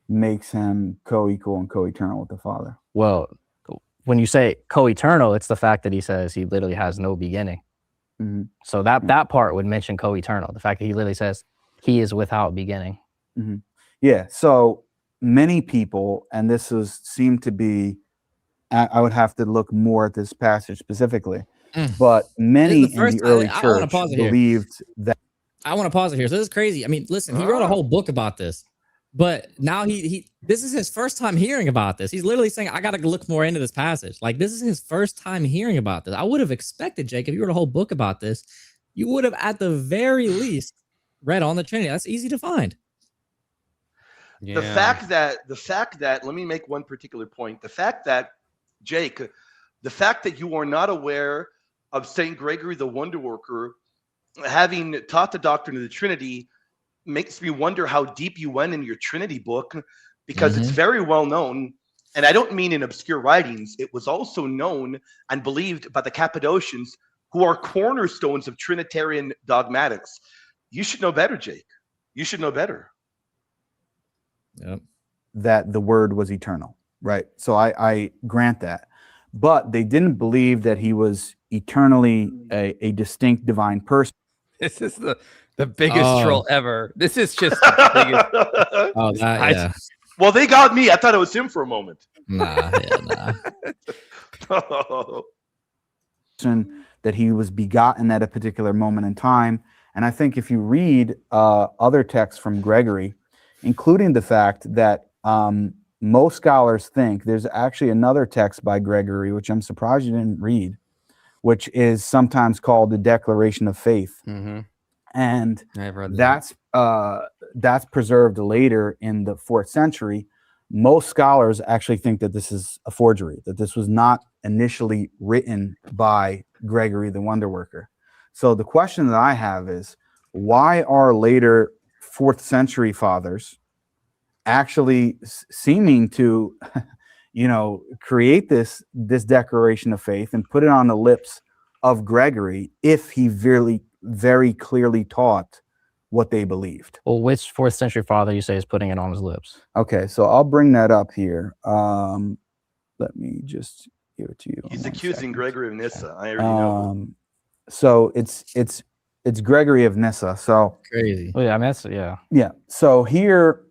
makes him co-equal and co-eternal with the Father? Well, when you say co-eternal, it's the fact that he says he literally has no beginning. Mm-hmm. So that part would mention co-eternal. The fact that he literally says he is without beginning. Mm-hmm. Yeah. So many people, and this seemed to be, I would have to look more at this passage specifically, but many in the early church believed that. I want to pause it here. So this is crazy. I mean, listen, he wrote a whole book about this, but now this is his first time hearing about this. He's literally saying, I got to look more into this passage. Like, this is his first time hearing about this. I would have expected, Jake, if you wrote a whole book about this, you would have at the very least read on the Trinity. That's easy to find. Yeah. The fact that let me make one particular point. The fact that, Jake, the fact that you are not aware of St. Gregory the Wonder Worker having taught the doctrine of the Trinity makes me wonder how deep you went in your Trinity book, because it's very well known. And I don't mean in obscure writings. It was also known and believed by the Cappadocians, who are cornerstones of Trinitarian dogmatics. You should know better, Jake. You should know better. Yep. That the Word was eternal, right? So I grant that. But they didn't believe that he was eternally a distinct divine person. This is the biggest troll ever. This is just the biggest. Yeah. Well, they got me. I thought it was him for a moment. Nah. That he was begotten at a particular moment in time. And I think if you read other texts from Gregory, including the fact that most scholars think there's actually another text by Gregory, which I'm surprised you didn't read, which is sometimes called the Declaration of Faith. Mm-hmm. And that's preserved later in the 4th century. Most scholars actually think that this is a forgery, that this was not initially written by Gregory the Wonder Worker. So the question that I have is, why are later 4th century fathers actually seeming to, create this declaration of faith and put it on the lips of Gregory if he very clearly taught what they believed? Well, which 4th century father you say is putting it on his lips? Okay, so I'll bring that up here. Let me just give it to you. He's accusing Gregory of Nyssa. I already know. So it's Gregory of Nyssa. So crazy. Well, yeah, I mean, that's, yeah. Yeah. So here,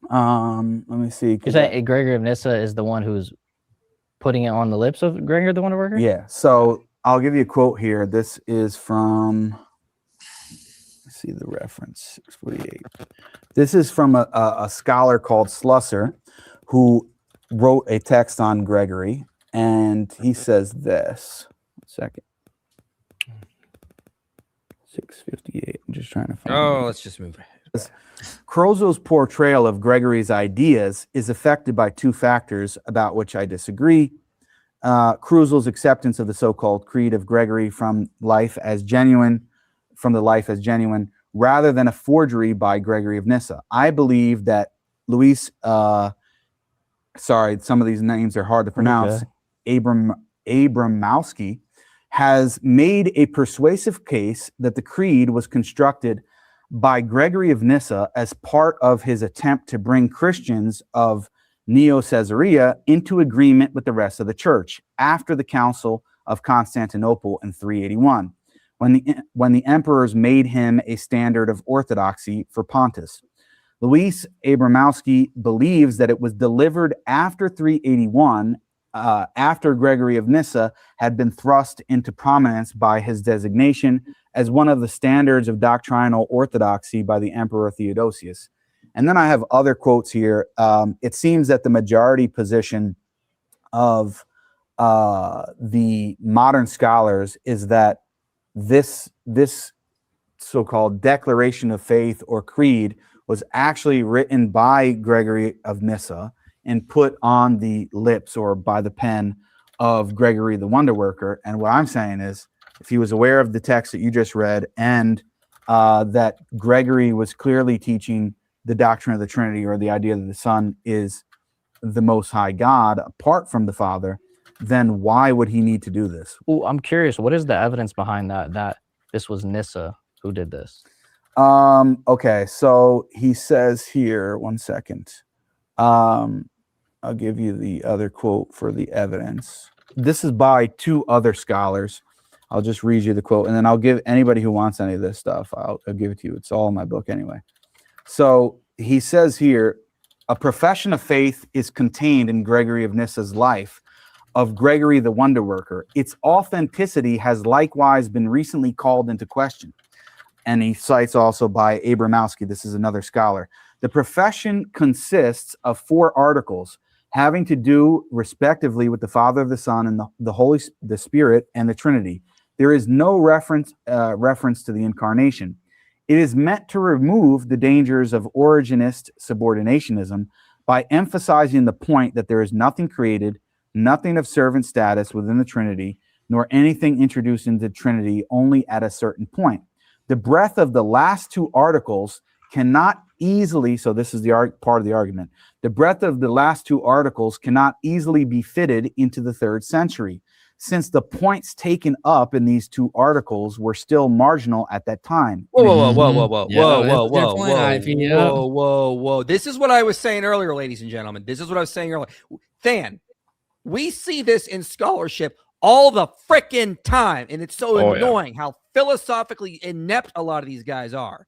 let me see. You're saying Gregory of Nyssa is the one who's putting it on the lips of Gregory the Wonder Worker? Yeah. So I'll give you a quote here. This is from, let's see the reference, 648. This is from a scholar called Slusser, who wrote a text on Gregory, and he says this. 1 second. 658. I'm just trying to find let's just move ahead. Crozo's portrayal of Gregory's ideas is affected by 2 factors about which I disagree. Crozo's acceptance of the so-called creed of Gregory from the life as genuine, rather than a forgery by Gregory of Nyssa. I believe that Luis, some of these names are hard to pronounce, Abramowski, has made a persuasive case that the creed was constructed by Gregory of Nyssa as part of his attempt to bring Christians of Neo-Caesarea into agreement with the rest of the church after the Council of Constantinople in 381, when the emperors made him a standard of orthodoxy for Pontus. Luis Abramowski believes that it was delivered after 381 after Gregory of Nyssa had been thrust into prominence by his designation as one of the standards of doctrinal orthodoxy by the Emperor Theodosius. And then I have other quotes here. It seems that the majority position of the modern scholars is that this so-called declaration of faith or creed was actually written by Gregory of Nyssa and put on the lips or by the pen of Gregory the Wonder Worker. And what I'm saying is, if he was aware of the text that you just read and that Gregory was clearly teaching the doctrine of the Trinity, or the idea that the Son is the Most High God apart from the Father, then why would he need to do this? Well, I'm curious, what is the evidence behind that this was Nyssa who did this? Okay, so he says here, one second. I'll give you the other quote for the evidence. This is by two other scholars. I'll just read you the quote, and then I'll give anybody who wants any of this stuff, I'll give it to you. It's all in my book anyway. So he says here, a profession of faith is contained in Gregory of Nyssa's life of Gregory the Wonder Worker. Its authenticity has likewise been recently called into question. And he cites also by Abramowski, this is another scholar. The profession consists of 4 articles having to do respectively with the Father, the Son, and the Spirit, and the Trinity. There is no reference to the incarnation. It is meant to remove the dangers of Origenist subordinationism by emphasizing the point that there is nothing created, nothing of servant status within the Trinity, nor anything introduced into the Trinity only at a certain point. The breadth of the last 2 articles cannot easily, so this is the part of the argument, the breadth of the last 2 articles cannot easily be fitted into the 3rd century, since the points taken up in these 2 articles were still marginal at that time. Whoa. This is what I was saying earlier, ladies and gentlemen. This is what I was saying earlier. Than, we see this in scholarship all the frickin' time, and it's so annoying how philosophically inept a lot of these guys are.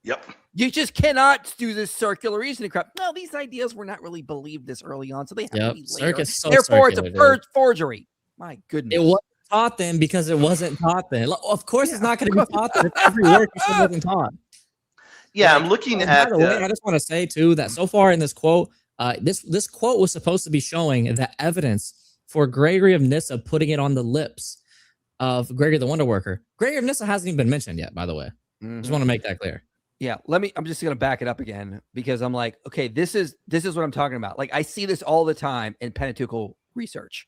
Yep. You just cannot do this circular reasoning crap. No, these ideas were not really believed this early on, so they have to be later. Therefore, it's a forgery. My goodness. It wasn't taught then because it wasn't taught then. Of course, it's not going to be taught then. Every work wasn't taught. Yeah, I'm looking at. By the way, I just want to say too that so far in this quote, this quote was supposed to be showing the evidence for Gregory of Nyssa putting it on the lips of Gregory the Wonder Worker. Gregory of Nyssa hasn't even been mentioned yet, by the way. Just want to make that clear. Yeah, I'm just going to back it up again because I'm like, okay, this is what I'm talking about. Like, I see this all the time in Pentateuchal research.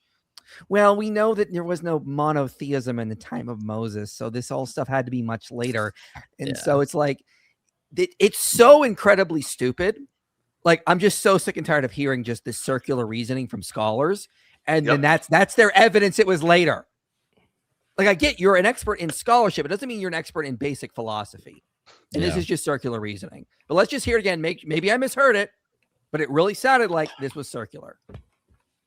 Well, we know that there was no monotheism in the time of Moses, so this all stuff had to be much later. And so it's like, it's so incredibly stupid. Like, I'm just so sick and tired of hearing just this circular reasoning from scholars. And then that's their evidence it was later. Like, I get you're an expert in scholarship. It doesn't mean you're an expert in basic philosophy. And this is just circular reasoning. But let's just hear it again. Maybe I misheard it, but it really sounded like this was circular.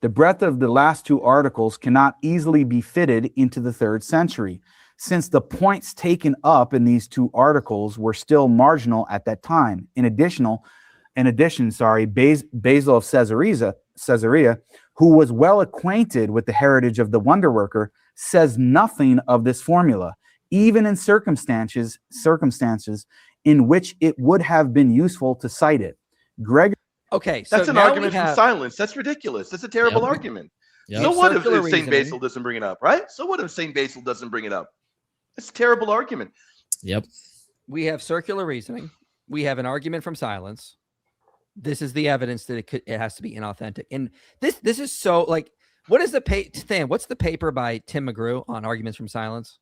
The breadth of the last 2 articles cannot easily be fitted into the 3rd century, since the points taken up in these 2 articles were still marginal at that time. In addition, Basil of Caesarea, who was well acquainted with the heritage of the Wonder Worker, says nothing of this formula, even in circumstances in which it would have been useful to cite it. Okay, so that's an argument from silence. That's ridiculous. That's a terrible argument. So what if St. Basil doesn't bring it up, right? So what if St. Basil doesn't bring it up? It's a terrible argument. Yep. We have circular reasoning. We have an argument from silence. This is the evidence that it has to be inauthentic. And this is so, like, what is what's the paper by Tim McGrew on arguments from silence?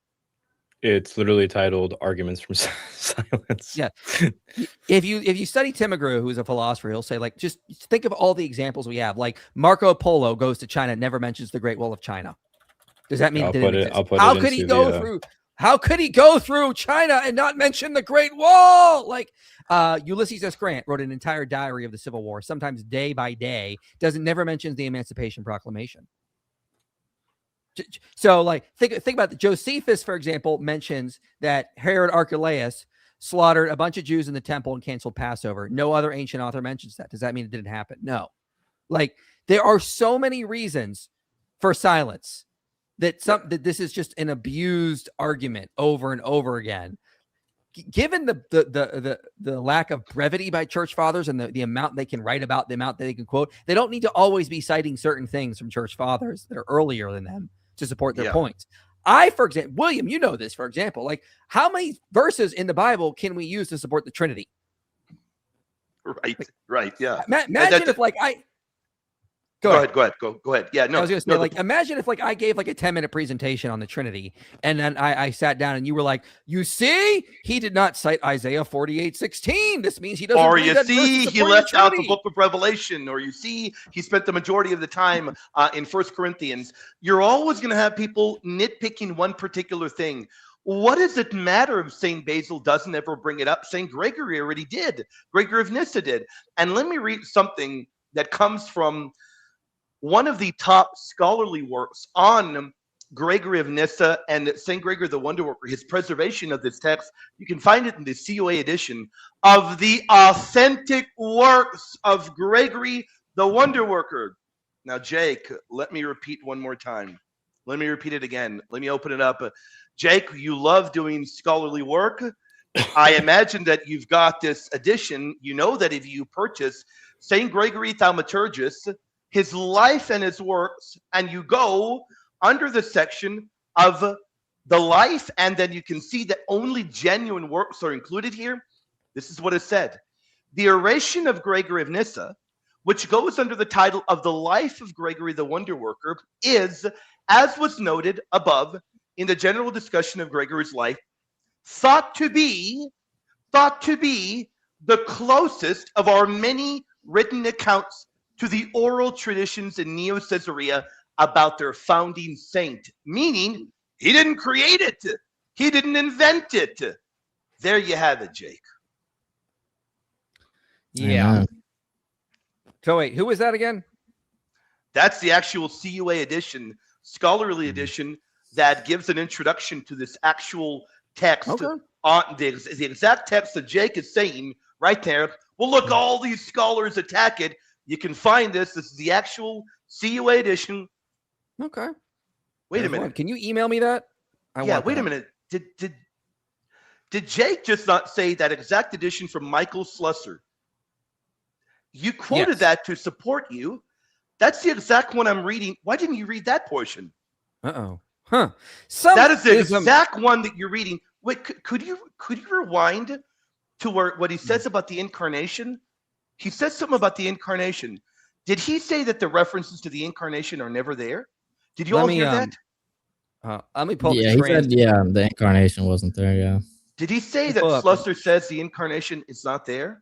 It's literally titled Arguments from Silence. Yeah. If you study Tim McGrew, who's a philosopher, he'll say, like, just think of all the examples we have. Like, Marco Polo goes to China, never mentions the Great Wall of China. Does that mean how could he go through? How could he go through China and not mention the Great Wall? Like, Ulysses S. Grant wrote an entire diary of the Civil War, sometimes day by day, never mentions the Emancipation Proclamation. So, like, think about Josephus, for example, mentions that Herod Archelaus slaughtered a bunch of Jews in the temple and canceled Passover. No other ancient author mentions that. Does that mean it didn't happen? No. Like there are so many reasons for silence that this is just an abused argument over and over again. Given the lack of brevity by church fathers and the amount they can write about, the amount that they can quote, they don't need to always be citing certain things from church fathers that are earlier than them to support their points. For example, William, you know this, for example, like how many verses in the Bible can we use to support the Trinity? Right. Yeah. Imagine if like Go ahead. Yeah, no. I was going to say, like, imagine if like I gave like a 10-minute presentation on the Trinity, and then I sat down, and you were like, "You see, he did not cite Isaiah 48:16. This means he doesn't." Or you see, he left out the book of Revelation. Or you see, he spent the majority of the time in 1 Corinthians. You're always going to have people nitpicking one particular thing. What does it matter if St. Basil doesn't ever bring it up? St. Gregory already did. Gregory of Nyssa did. And let me read something that comes from one of the top scholarly works on Gregory of Nyssa and St. Gregory the Wonder Worker, his preservation of this text. You can find it in the COA edition of the authentic works of Gregory the Wonder Worker. Now, Jake, let me repeat one more time. Let me repeat it again. Let me open it up. Jake, you love doing scholarly work. I imagine that you've got this edition. You know that if you purchase St. Gregory Thaumaturgus, his life and his works, and you go under the section of the life, and then you can see that only genuine works are included here. This is what is said. The oration of Gregory of Nyssa, which goes under the title of the life of Gregory the Wonder Worker, is, as was noted above in the general discussion of Gregory's life, thought to be the closest of our many written accounts to the oral traditions in Neo-Caesarea about their founding saint, meaning he didn't create it. He didn't invent it. There you have it, Jake. Yeah. So wait, who was that again? That's the actual CUA edition, scholarly edition, that gives an introduction to this actual text. Okay. On the exact text that Jake is saying right there. Well, look, all these scholars attack it. You can find this. This is the actual CUA edition. Okay. Wait a minute. Can you email me that? Wait a minute. Did Jake just not say that exact edition from Michael Slusser? You quoted that to support you. That's the exact one I'm reading. Why didn't you read that portion? Huh. That is the exact one that you're reading. Wait, could you rewind to what he says about the incarnation? He says something about the incarnation. Did he say that the references to the incarnation are never there? Did you all hear that? Let me pull. Yeah, he said, the incarnation wasn't there. Yeah. Did he say that Slusser says the incarnation is not there?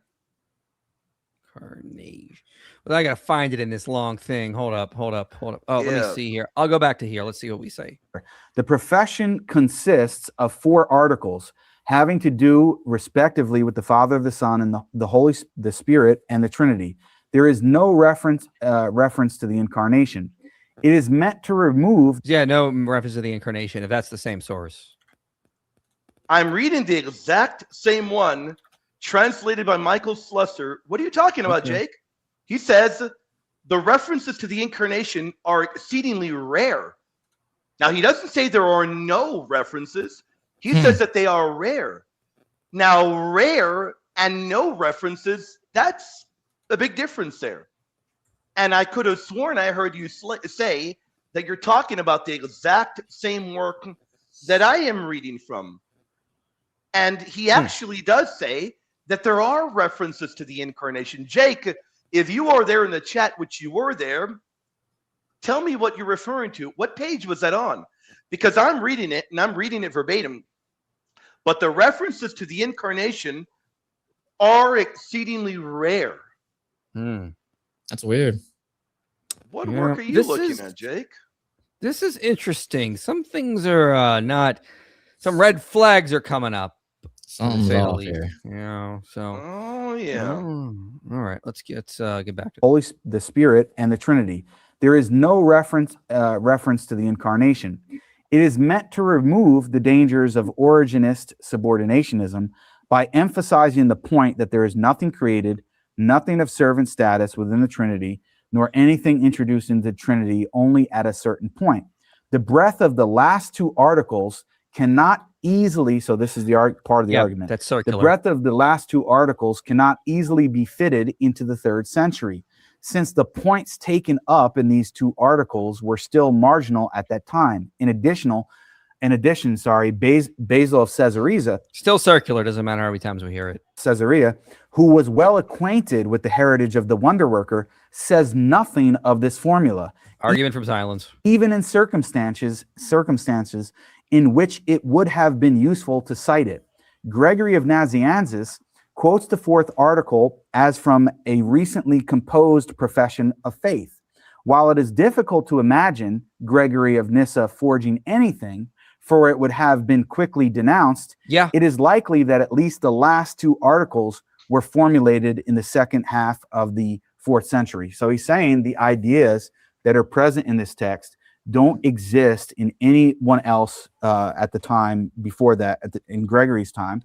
Incarnation. Well, I gotta find it in this long thing. Hold up. Oh, let me see here. I'll go back to here. Let's see what we say. The profession consists of 4 articles having to do respectively with the Father, the Son, and the Spirit, and the Trinity. There is no reference to the incarnation. It is meant to remove. Yeah, no reference to the incarnation. If that's the same source, I'm reading the exact same one, translated by Michael Slusser. What are you talking about, Jake? He says the references to the incarnation are exceedingly rare. Now, he doesn't say there are no references. He says that they are rare. Now, rare and no references, that's a big difference there. And I could have sworn I heard you say that you're talking about the exact same work that I am reading from. And he actually does say that there are references to the incarnation. Jake, if you are there in the chat, which you were there, tell me what you're referring to. What page was that on? Because I'm reading it, and I'm reading it verbatim. But the references to the incarnation are exceedingly rare. That's weird. What work are you looking at, Jake? This is interesting. Some things are not. Some red flags are coming up. Something's off here. Oh yeah. All right. Let's get back to the Spirit, and the Trinity. There is no reference to the incarnation. It is meant to remove the dangers of Origenist subordinationism by emphasizing the point that there is nothing created, nothing of servant status within the Trinity, nor anything introduced into the Trinity only at a certain point. The breadth of the last two articles cannot easily, so this is the part of the argument. That's The circular. breadth of the last two articles cannot easily be fitted into the 3rd century, since the points taken up in these two articles were still marginal at that time. In addition, Basil of Caesarea, Still circular. Doesn't matter how many times we hear it. Caesarea, who was well acquainted with the heritage of the wonder worker, says nothing of this formula, Argument from silence. even in circumstances in which it would have been useful to cite it. Gregory of Nazianzus quotes the 4th article as from a recently composed profession of faith. While it is difficult to imagine Gregory of Nyssa forging anything, for it would have been quickly denounced, it is likely that at least the last two articles were formulated in the second half of the 4th century. So he's saying the ideas that are present in this text don't exist in anyone else at the time before that, in Gregory's time.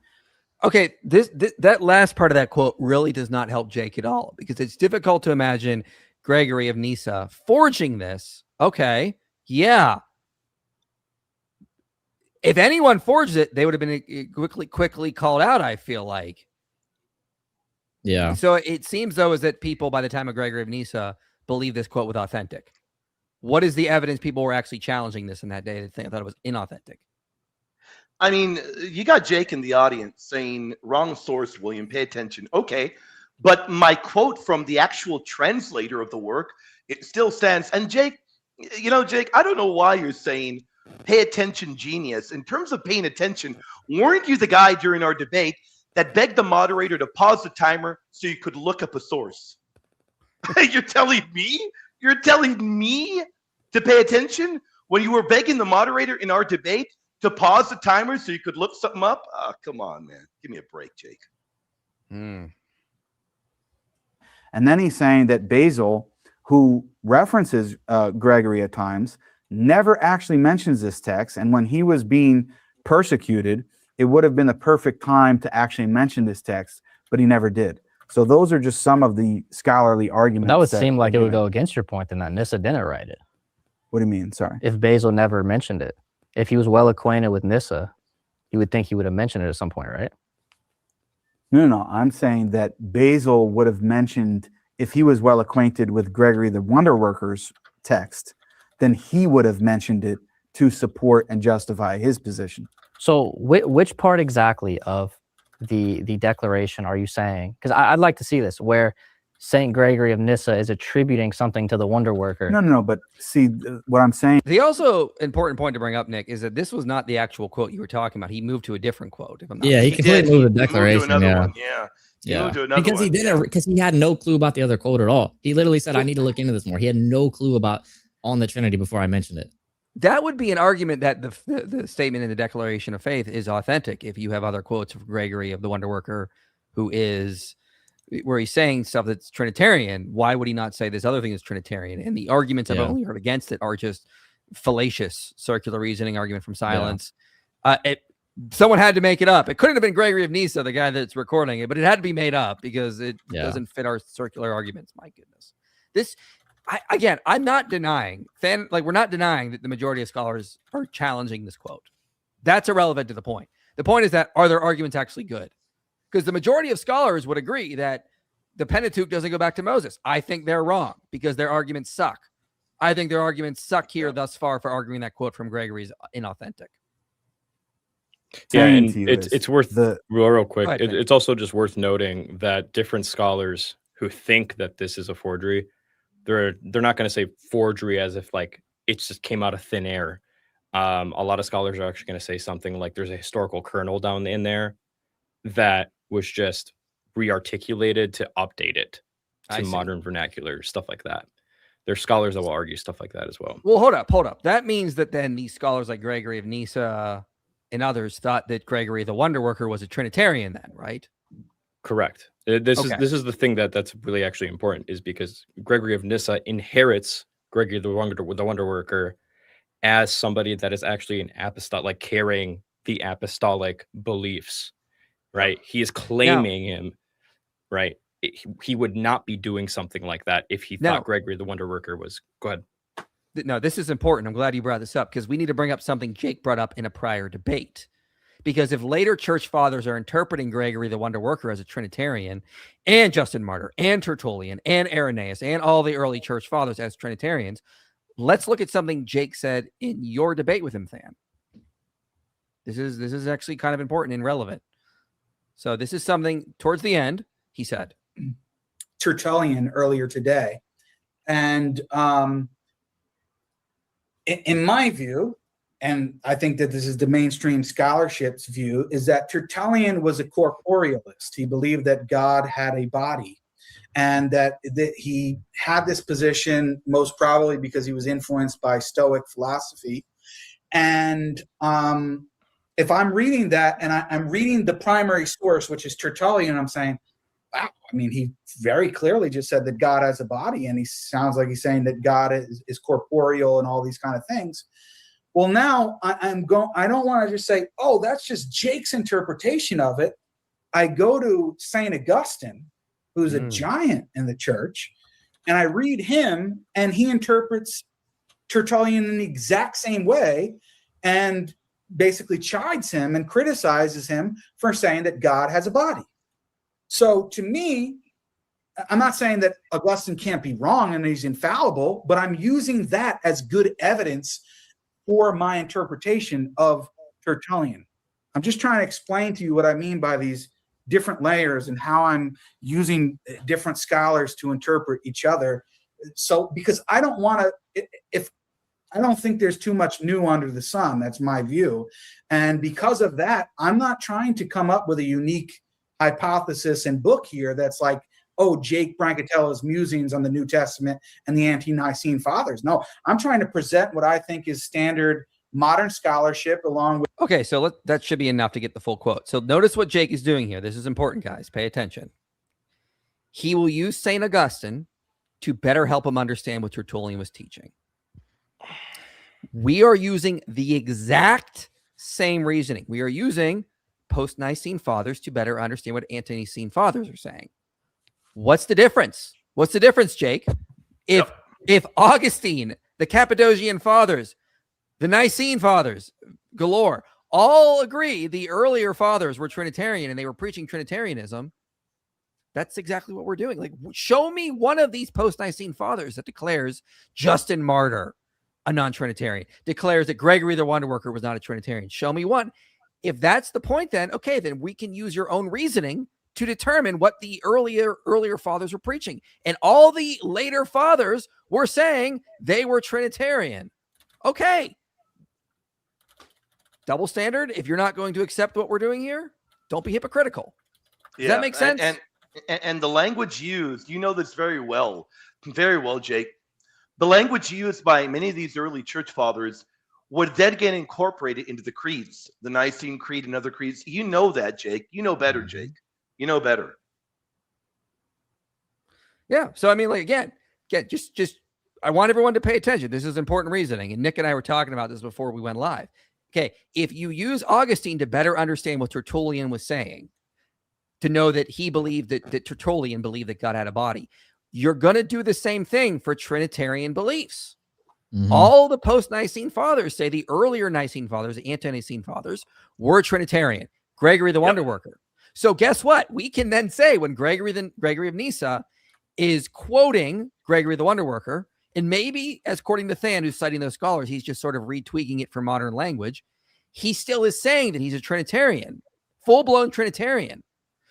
Okay, that last part of that quote really does not help Jake at all, because it's difficult to imagine Gregory of Nyssa forging this. Okay, yeah. If anyone forged it, they would have been quickly called out, I feel like. Yeah. So it seems, though, is that people by the time of Gregory of Nyssa believe this quote was authentic. What is the evidence people were actually challenging this in that day? They thought it was inauthentic. I mean, you got Jake in the audience saying, wrong source, William, pay attention. Okay, but my quote from the actual translator of the work, it still stands. And Jake, Jake, I don't know why you're saying pay attention, genius. In terms of paying attention, weren't you the guy during our debate that begged the moderator to pause the timer so you could look up a source? You're telling me to pay attention when you were begging the moderator in our debate to pause the timer so you could look something up? Oh, come on, man. Give me a break, Jake. And then he's saying that Basil, who references Gregory at times, never actually mentions this text. And when he was being persecuted, it would have been the perfect time to actually mention this text, but he never did. So those are just some of the scholarly arguments. That would seem like it would go against your point then that Nyssa didn't write it. What do you mean? Sorry. If Basil never mentioned it. If he was well acquainted with Nyssa, you would think he would have mentioned it at some point, right? No. I'm saying that Basil would have mentioned, if he was well acquainted with Gregory the Wonder Worker's text, then he would have mentioned it to support and justify his position. So which part exactly of the declaration are you saying? Because I'd like to see this, where St. Gregory of Nyssa is attributing something to the wonder worker. No, but see what I'm saying. The also important point to bring up, Nick, is that this was not the actual quote you were talking about. He moved to a different quote. If I'm not He completely moved the declaration. Moved to another one. Yeah. Because he had no clue about the other quote at all. He literally said, I need to look into this more. He had no clue about on the Trinity before I mentioned it. That would be an argument that the statement in the Declaration of Faith is authentic. If you have other quotes of Gregory of the Wonder Worker, where he's saying stuff that's Trinitarian, why would he not say this other thing is Trinitarian? And the arguments I've only heard against it are just fallacious, circular reasoning, argument from silence. Someone had to make it up. It couldn't have been Gregory of Nyssa, the guy that's recording it, but it had to be made up because it doesn't fit our circular arguments. My goodness. I'm not denying, we're not denying that the majority of scholars are challenging this quote. That's irrelevant to the point. The point is that, are their arguments actually good? Because the majority of scholars would agree that the Pentateuch doesn't go back to Moses. I think they're wrong because their arguments suck. I think their arguments suck here thus far for arguing that quote from Gregory is inauthentic. Yeah, and it's worth real quick. Ahead, it's also just worth noting that different scholars who think that this is a forgery, they're not going to say forgery as if like it just came out of thin air. A lot of scholars are actually going to say something like there's a historical kernel down in there that was just rearticulated to update it to modern vernacular, stuff like that. There's scholars that will argue stuff like that as well. Well, hold up. That means that then these scholars like Gregory of Nyssa and others thought that Gregory the Wonder Worker was a Trinitarian then, right? Correct. This is the thing that's really actually important, is because Gregory of Nyssa inherits Gregory the Wonder Worker as somebody that is actually an apostolic, like carrying the apostolic beliefs, right? He is claiming him, right? he would not be doing something like that if he Now- thought Gregory the Wonder Worker was. Go ahead. No, this is important. I'm glad you brought this up because we need to bring up something Jake brought up in a prior debate. Because if later church fathers are interpreting Gregory the Wonder Worker as a Trinitarian, and Justin Martyr, and Tertullian, and Irenaeus, and all the early church fathers as Trinitarians, let's look at something Jake said in your debate with him, Than. This is actually kind of important and relevant. So this is something towards the end he said. Tertullian earlier today, and in my view, and I think that this is the mainstream scholarship's view, is that Tertullian was a corporealist. He believed that God had a body, and that he had this position most probably because he was influenced by Stoic philosophy. And if I'm reading that, and I'm reading the primary source, which is Tertullian, I'm saying, wow, I mean, he very clearly just said that God has a body, and he sounds like he's saying that God is corporeal and all these kind of things. Well, now I don't want to just say, oh, that's just Jake's interpretation of it. I go to St. Augustine, who's a giant in the church, and I read him, and he interprets Tertullian in the exact same way, and basically chides him and criticizes him for saying that God has a body. So to me, I'm not saying that Augustine can't be wrong and he's infallible, but I'm using that as good evidence for my interpretation of Tertullian. I'm just trying to explain to you what I mean by these different layers and how I'm using different scholars to interpret each other. So, because I don't want to, I don't think there's too much new under the sun. That's my view. And because of that, I'm not trying to come up with a unique hypothesis and book here that's like, oh, Jake Brancatello's musings on the New Testament and the ante-Nicene fathers. No, I'm trying to present what I think is standard modern scholarship along with. Okay, so that should be enough to get the full quote. So notice what Jake is doing here. This is important, guys. Pay attention. He will use St. Augustine to better help him understand what Tertullian was teaching. We are using the exact same reasoning. We are using post-Nicene fathers to better understand what ante-Nicene fathers are saying. What's the difference? What's the difference, Jake? If Augustine, the Cappadocian fathers, the Nicene fathers, galore, all agree the earlier fathers were Trinitarian and they were preaching Trinitarianism, that's exactly what we're doing. Like, show me one of these post-Nicene fathers that declares Justin Martyr a non-Trinitarian, declares that Gregory the Wonder Worker was not a Trinitarian. Show me one. If that's the point, then okay, then we can use your own reasoning to determine what the earlier fathers were preaching. And all the later fathers were saying they were Trinitarian. Okay. Double standard. If you're not going to accept what we're doing here, don't be hypocritical. Does that make sense? And the language used, you know this very well, Jake. The language used by many of these early church fathers would then get incorporated into the creeds, the Nicene Creed and other creeds. You know that, Jake. You know better, Jake. You know better. Yeah. So, I mean, like, again, just I want everyone to pay attention. This is important reasoning. And Nick and I were talking about this before we went live. Okay. If you use Augustine to better understand what Tertullian was saying, to know that he believed that Tertullian believed that God had a body, you're going to do the same thing for Trinitarian beliefs. Mm-hmm. All the post-Nicene fathers say the earlier Nicene fathers, the ante-Nicene fathers, were Trinitarian. Gregory the Wonder Worker. So guess what? We can then say when Gregory of Nyssa is quoting Gregory the Wonder Worker, and maybe, as according to Than, who's citing those scholars, he's just sort of retweaking it for modern language, he still is saying that he's a Trinitarian, full-blown Trinitarian.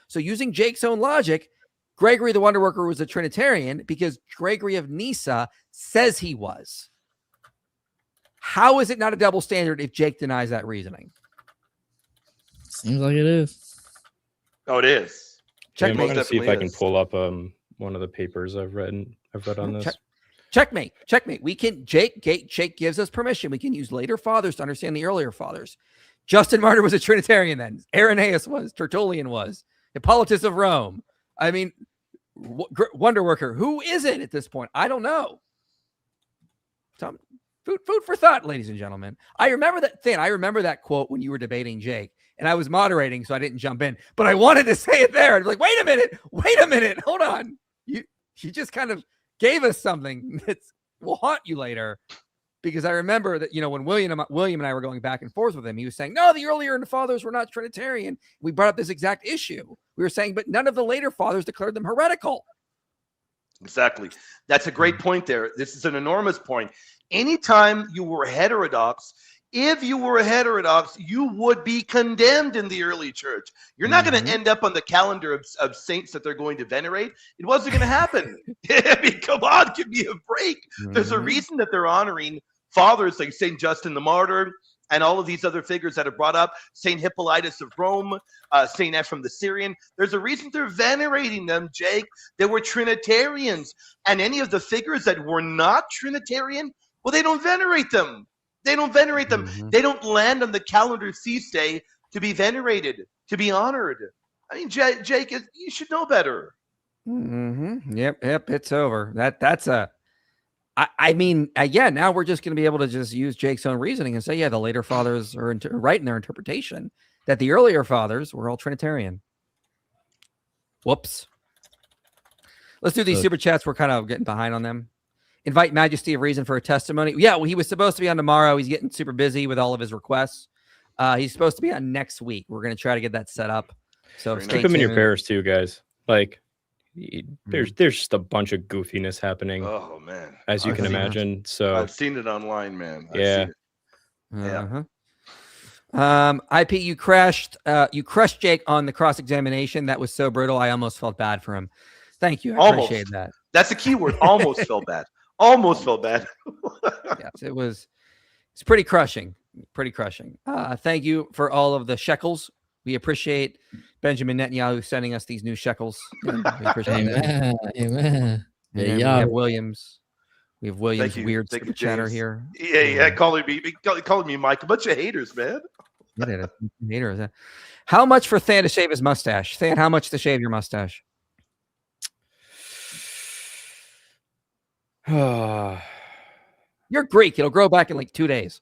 So using Jake's own logic, Gregory the Wonder Worker was a Trinitarian because Gregory of Nyssa says he was. How is it not a double standard if Jake denies that reasoning? Seems like it is. Oh, it is. I'm going to see if I can pull up one of the papers I've read on this. Checkmate. We can Jake gives us permission. We can use later fathers to understand the earlier fathers. Justin Martyr was a Trinitarian then. Irenaeus was. Tertullian was. Hippolytus of Rome. I mean, Wonder Worker. Who is it at this point? I don't know. Food for thought, ladies and gentlemen. I remember that quote when you were debating Jake, and I was moderating, so I didn't jump in. But I wanted to say it there. I'd be like, wait a minute, hold on. You just kind of gave us something that will haunt you later. Because I remember that, when William and I were going back and forth with him, he was saying, no, the earlier fathers were not Trinitarian. We brought up this exact issue. We were saying, but none of the later fathers declared them heretical. Exactly. That's a great point there. This is an enormous point. Anytime you were heterodox, if you were a heterodox, you would be condemned in the early church. You're not going to end up on the calendar of saints that they're going to venerate. It wasn't going to happen. I mean, come on, give me a break. There's a reason that they're honoring fathers like St. Justin the Martyr and all of these other figures that are brought up, St. Hippolytus of Rome, St. Ephraim the Syrian. There's a reason they're venerating them, Jake. They were Trinitarians. And any of the figures that were not Trinitarian, well, they don't venerate them. They don't venerate them. They don't land on the calendar feast day to be venerated, to be honored. I mean, Jake, you should know better. Yep, it's over. That's a... I mean, now we're just going to be able to just use Jake's own reasoning and say, the later fathers are right in their interpretation that the earlier fathers were all Trinitarian. Whoops. Let's do these super chats. We're kind of getting behind on them. Invite Majesty of Reason for a testimony. Yeah, well, he was supposed to be on tomorrow. He's getting super busy with all of his requests. He's supposed to be on next week. We're going to try to get that set up. So keep him in your prayers too, guys. Like, there's just a bunch of goofiness happening. Oh man, as you can imagine. So I've seen it online, man. IP, you crushed Jake on the cross-examination. That was so brutal. I almost felt bad for him. Thank you. I appreciate that. That's a key word. Almost felt bad. Almost felt bad. Yes, it's pretty crushing. Thank you for all of the shekels. We appreciate Benjamin Netanyahu sending us these new shekels. We appreciate it. Amen. We have Williams. Weird super chatter here. Yeah, calling me Mike. A bunch of haters, man. Haters. How much for Than to shave his mustache? Than, how much to shave your mustache? You're Greek. It'll grow back in like 2 days.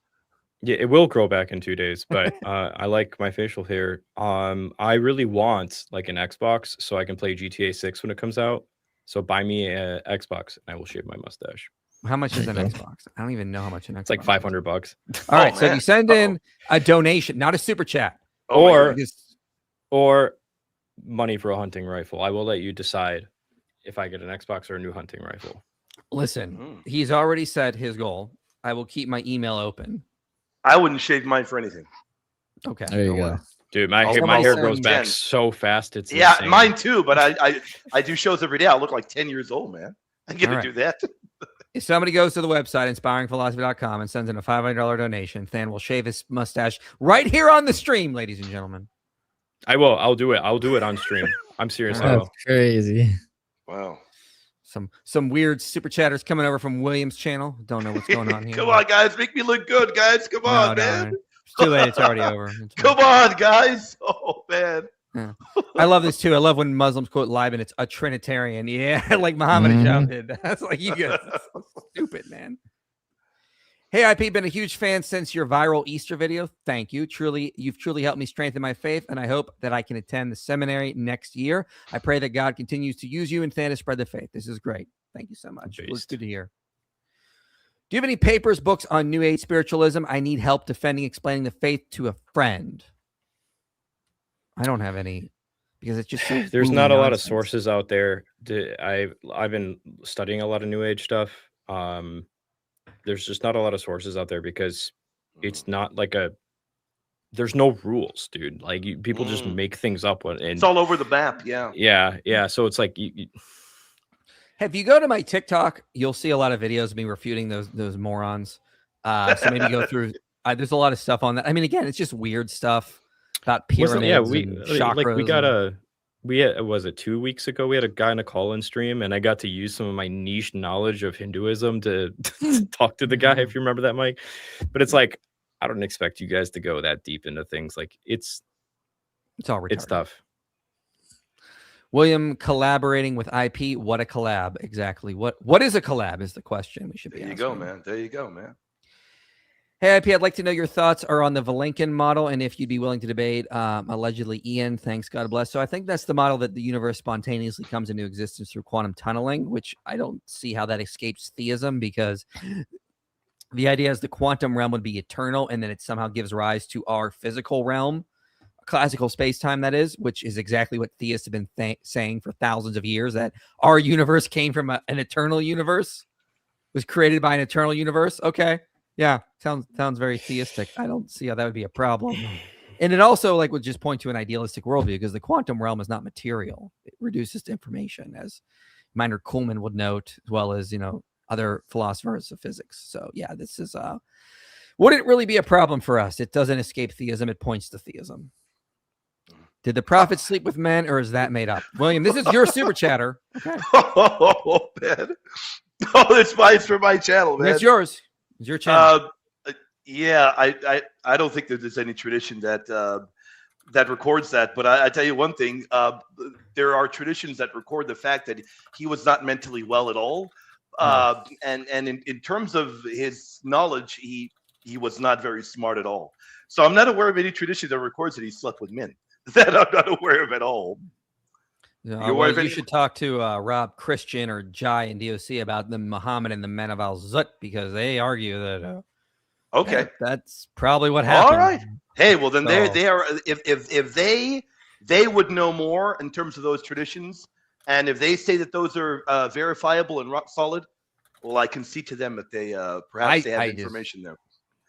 Yeah, it will grow back in 2 days, but I like my facial hair. I really want like an Xbox so I can play GTA 6 when it comes out. So buy me an Xbox and I will shave my mustache. How much is an Xbox? I don't even know how much an Xbox. It's like $500. All right, so if you send in a donation, not a super chat, or money for a hunting rifle, I will let you decide if I get an Xbox or a new hunting rifle. Listen, he's already said his goal. I will keep my email open. I wouldn't shave mine for anything. Okay, there you go. Dude, my hair grows back so fast. It's insane. Mine too. But I do shows every day. I look like 10 years old, man. I'm gonna do that. If somebody goes to the website inspiringphilosophy.com and sends in a $500 donation, Than will shave his mustache right here on the stream, ladies and gentlemen. I will. I'll do it. I'll do it on stream. I'm serious. That's crazy. Wow. Some weird super chatters coming over from William's channel. Don't know what's going on here. Come on, guys. Make me look good, guys. Come on, man. It's too late. It's already over. Come on, guys. Oh, man. Yeah. I love this too. I love when Muslims quote Liban. It's a Trinitarian. Yeah, like Muhammad Hijab did. That's like you guys. That's so stupid, man. Hey, IP, been a huge fan since your viral Easter video. Thank you. You've truly helped me strengthen my faith, and I hope that I can attend the seminary next year. I pray that God continues to use you and Than to spread the faith. This is great. Thank you so much. It's good to hear. Do you have any papers, books on New Age spiritualism? I need help defending, explaining the faith to a friend. I don't have any because it's just so there's not a lot of sources out there. I've been studying a lot of New Age stuff. There's just not a lot of sources out there because it's not like there's no rules, dude. Like people just make things up. And it's all over the map. Yeah. Yeah. So it's like, if you go to my TikTok, you'll see a lot of videos of me refuting those morons. So maybe go through, there's a lot of stuff on that. I mean, again, it's just weird stuff about pyramids and chakras. Was it 2 weeks ago? We had a guy in a call-in stream, and I got to use some of my niche knowledge of Hinduism to talk to the guy, if you remember that, Mike. But it's like, I don't expect you guys to go that deep into things. Like it's all retarded. It's tough. William collaborating with IP. What a collab. Exactly. What is a collab is the question we should be asking. There you go, man. Hey, IP, I'd like to know your thoughts are on the Vilenkin model and if you'd be willing to debate. Allegedly, Ian, thanks, God bless. So I think that's the model that the universe spontaneously comes into existence through quantum tunneling, which I don't see how that escapes theism, because the idea is the quantum realm would be eternal, and then it somehow gives rise to our physical realm, classical space-time, that is, which is exactly what theists have been saying for thousands of years, that our universe came from an eternal universe, was created by an eternal universe. Okay. Yeah, sounds very theistic. I don't see how that would be a problem. And it also would just point to an idealistic worldview, because the quantum realm is not material. It reduces to information, as Miner Kuhlman would note, as well as, other philosophers of physics. So yeah, this is wouldn't really be a problem for us. It doesn't escape theism. It points to theism. Did the prophets sleep with men, or is that made up? William, this is your super chatter. Okay. Oh, man. Oh, it's for my channel, man. It's yours. It's your channel. Yeah, I don't think that there's any tradition that that records that. But I tell you one thing: there are traditions that record the fact that he was not mentally well at all, and in terms of his knowledge, he was not very smart at all. So I'm not aware of any tradition that records that he slept with men. That I'm not aware of at all. You should talk to Rob Christian or Jai and DOC about the Muhammad and the men of Al-Zut, because they argue that okay, that's probably what happened. All right. Hey, well then they are, if they would know more in terms of those traditions, and if they say that those are verifiable and rock solid, well, I can see to them that they perhaps they have information there.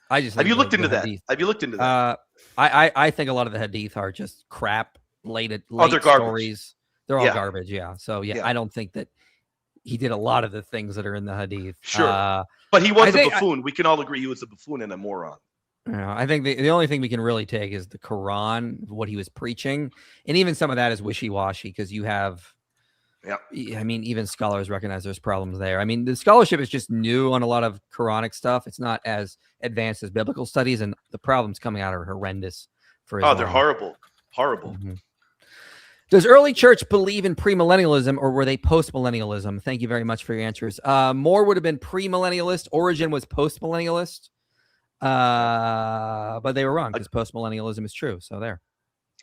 Have you looked into that? Have you looked into that? I think a lot of the hadith are just crap. Late they're stories. They're all Yeah. garbage. Yeah. So Yeah. I don't think that he did a lot of the things that are in the hadith. Sure. But he was a buffoon. We can all agree he was a buffoon and a moron. I think the only thing we can really take is the Quran, what he was preaching. And even some of that is wishy-washy, because you have, I mean, even scholars recognize there's problems there. I mean, the scholarship is just new on a lot of Quranic stuff. It's not as advanced as biblical studies, and the problems coming out are horrendous for Islam. Oh, they're horrible. Horrible. Mm-hmm. Does early church believe in premillennialism, or were they postmillennialism? Thank you very much for your answers. More would have been premillennialist. Origen was postmillennialist. But they were wrong, because postmillennialism is true. So there.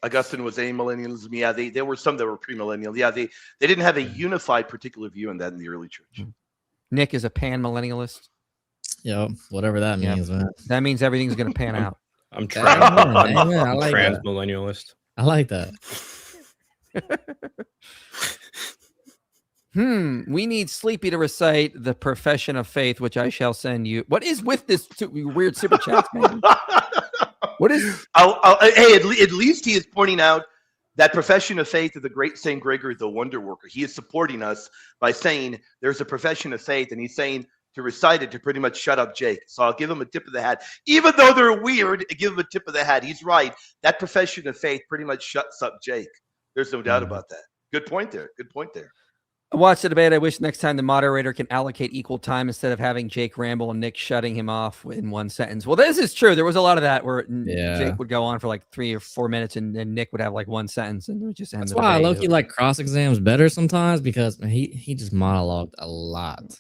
Augustine was amillennialism. Yeah, there were some that were premillennial. Yeah, they didn't have a unified particular view on that in the early church. Nick is a pan-millennialist. Yo, whatever that means, man. That means everything's going to pan out. I'm like trans-millennialist. I like that. We need Sleepy to recite the profession of faith, which I shall send you. What is with this weird super chats, man? What is? Hey, at least he is pointing out that profession of faith of the great Saint Gregory the Wonder Worker. He is supporting us by saying there's a profession of faith, and he's saying to recite it to pretty much shut up Jake. So I'll give him a tip of the hat. Even though they're weird, give him a tip of the hat. He's right. That profession of faith pretty much shuts up Jake. There's no doubt about that. Good point there. Good point there. Watch the debate. I wish next time the moderator can allocate equal time instead of having Jake ramble and Nick shutting him off in one sentence. Well, this is true. There was a lot of that where Jake would go on for like 3 or 4 minutes, and Nick would have like one sentence, and it would just end. That's why I low-key like cross exams better sometimes, because he just monologued a lot.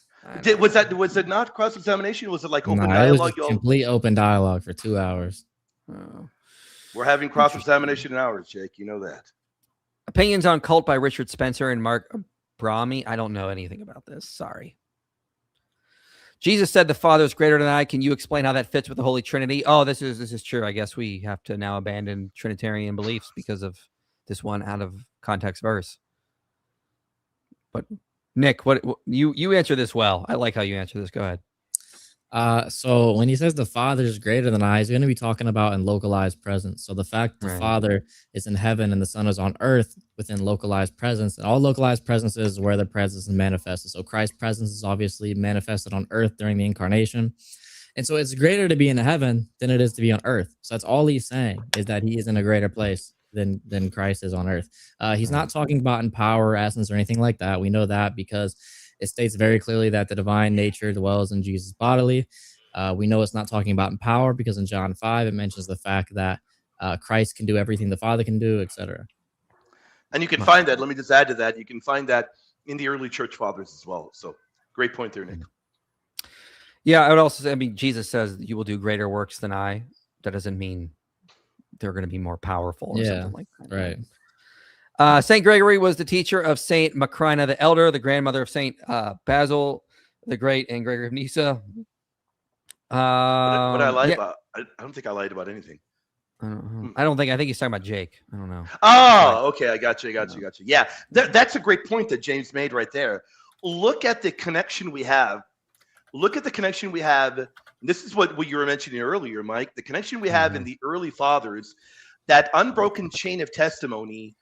Was it not cross examination? Was it like open dialogue? It was just complete open dialogue for 2 hours. We're having cross examination in hours, Jake. You know that. Opinions on Cult by Richard Spencer and Mark Brahmi. I don't know anything about this. Sorry. Jesus said the Father is greater than I. Can you explain how that fits with the Holy Trinity? Oh, this is true. I guess we have to now abandon Trinitarian beliefs because of this one out of context verse. But Nick, what you answer this well. I like how you answer this. Go ahead. So when he says the Father is greater than I, he's going to be talking about in localized presence. So the fact the Father is in heaven and the Son is on earth within localized presence, and all localized presence is where the presence is manifested. So Christ's presence is obviously manifested on earth during the incarnation. And so it's greater to be in heaven than it is to be on earth. So that's all he's saying, is that he is in a greater place than Christ is on earth. He's not talking about in power, essence, or anything like that. We know that because it states very clearly that the divine nature dwells in Jesus bodily. We know it's not talking about in power because in John 5, it mentions the fact that Christ can do everything the Father can do, etc. And you can find that. Let me just add to that. You can find that in the early church fathers as well. So great point there, Nick. Yeah, I would also say, I mean, Jesus says you will do greater works than I. That doesn't mean they're going to be more powerful or Yeah, something like that. right. Saint Gregory was the teacher of Saint Macrina the Elder, the grandmother of Saint Basil the Great, and Gregory of Nyssa. What I lie Yeah, about? I don't think I lied about anything. I don't think. I think he's talking about Jake. I don't know. Oh, okay. I got you. Yeah, that's a great point that James made right there. Look at the connection we have. Look at the connection we have. This is what you were mentioning earlier, Mike. The connection we have in the early fathers, that unbroken chain of testimony.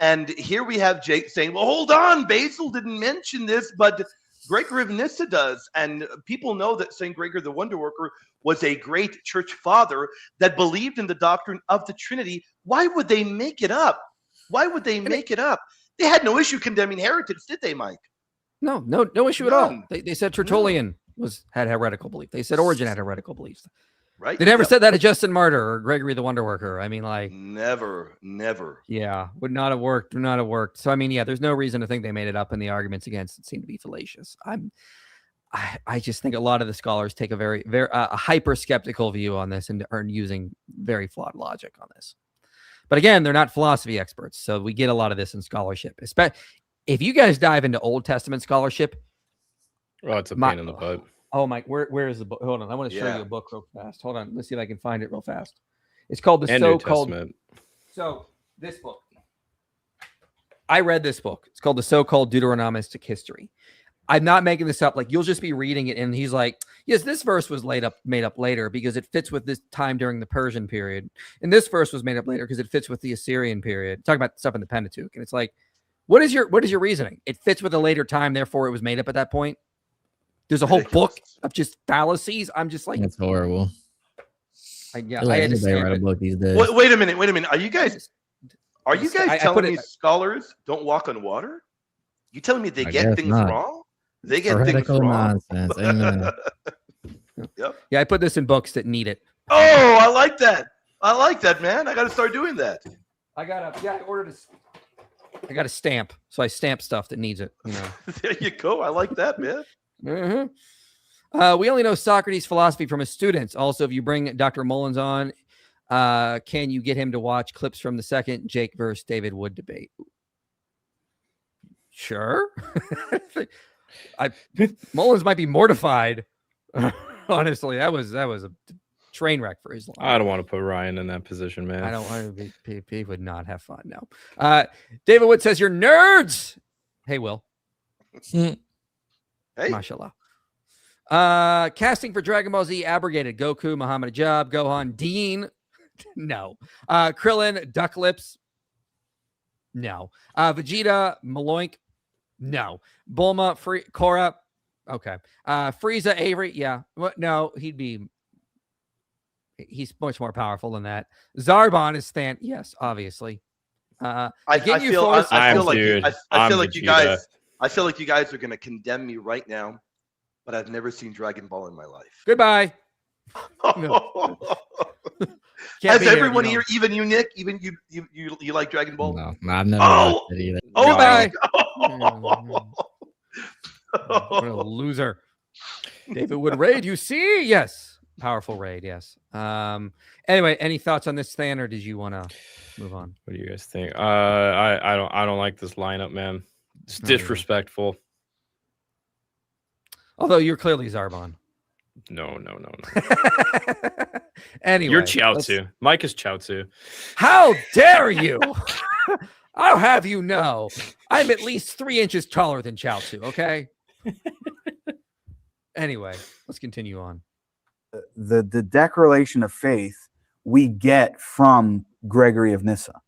And here we have Jake saying, well, hold on, Basil didn't mention this, but Gregory of Nyssa does. And people know that St. Gregory the Wonder Worker was a great church father that believed in the doctrine of the Trinity. Why would they make it up? Why would they make it up? They had no issue condemning heretics, did they, Mike? No issue at all. They said Tertullian had heretical belief. They said Origen had heretical beliefs. Right? They never said that to Justin Martyr or Gregory the Wonder Worker. I mean, like, never. Yeah, would not have worked. Would not have worked. So I mean, yeah, there's no reason to think they made it up, and the arguments against it seem to be fallacious. I just think a lot of the scholars take a very hyper skeptical view on this and are using very flawed logic on this. But again, they're not philosophy experts, so we get a lot of this in scholarship. If you guys dive into Old Testament scholarship, it's a pain in the butt. Oh my, where is the book? Hold on, I want to show you a book real fast. Hold on, let's see if I can find it real fast. It's called the so-called. So this book, I read this book. It's called the so-called Deuteronomistic History. I'm not making this up. Like, you'll just be reading it, and he's like, "Yes, this verse was made up later because it fits with this time during the Persian period, and this verse was made up later because it fits with the Assyrian period." Talking about stuff in the Pentateuch, and it's like, what is your reasoning? It fits with a later time, therefore it was made up at that point. There's a whole book of just fallacies. I'm just like, that's horrible. I had to write a book these days. Wait a minute. Are you guys telling me scholars don't walk on water? You telling me they get things wrong? They get things wrong. Nonsense. Amen. Yep. Yeah, I put this in books that need it. Oh, I like that. Man. I got to start doing that. I ordered I got a stamp, so I stamp stuff that needs it. You know. There you go. I like that, man. We only know Socrates' philosophy from his students. Also, if you bring Dr. Mullins on, can you get him to watch clips from the second Jake versus David Wood debate? Sure. Mullins might be mortified. Honestly, that was a train wreck for his life. I don't want to put Ryan in that position, man. I don't want to be. He would not have fun. No. David Wood says, "You're nerds." Hey, Will. Hey. Mashallah. Casting for Dragon Ball Z abrogated. Goku, Muhammad Ajab, Gohan, Dean. No. Krillin, Duck Lips. No. Vegeta, Maloink. No. Bulma, Korra. Okay. Frieza, Avery. Yeah. No, he's much more powerful than that. Zarbon is Stan. Yes, obviously. I feel like you guys are going to condemn me right now, but I've never seen Dragon Ball in my life. Goodbye. Has everyone here, even you, Nick, even you like Dragon Ball? No, I've never watched it either. Goodbye. What a loser. David Wood raid, you see? Yes. Powerful raid, yes. Anyway, any thoughts on this, Stan, or did you want to move on? What do you guys think? I don't like this lineup, man. It's disrespectful. Although you're clearly Zarbon. No. Anyway, you're Chiaotzu. Mike is Chiaotzu. How dare you? I'll have you know, I'm at least 3 inches taller than Chiaotzu, okay? Anyway, let's continue on. The declaration of faith we get from Gregory of Nyssa.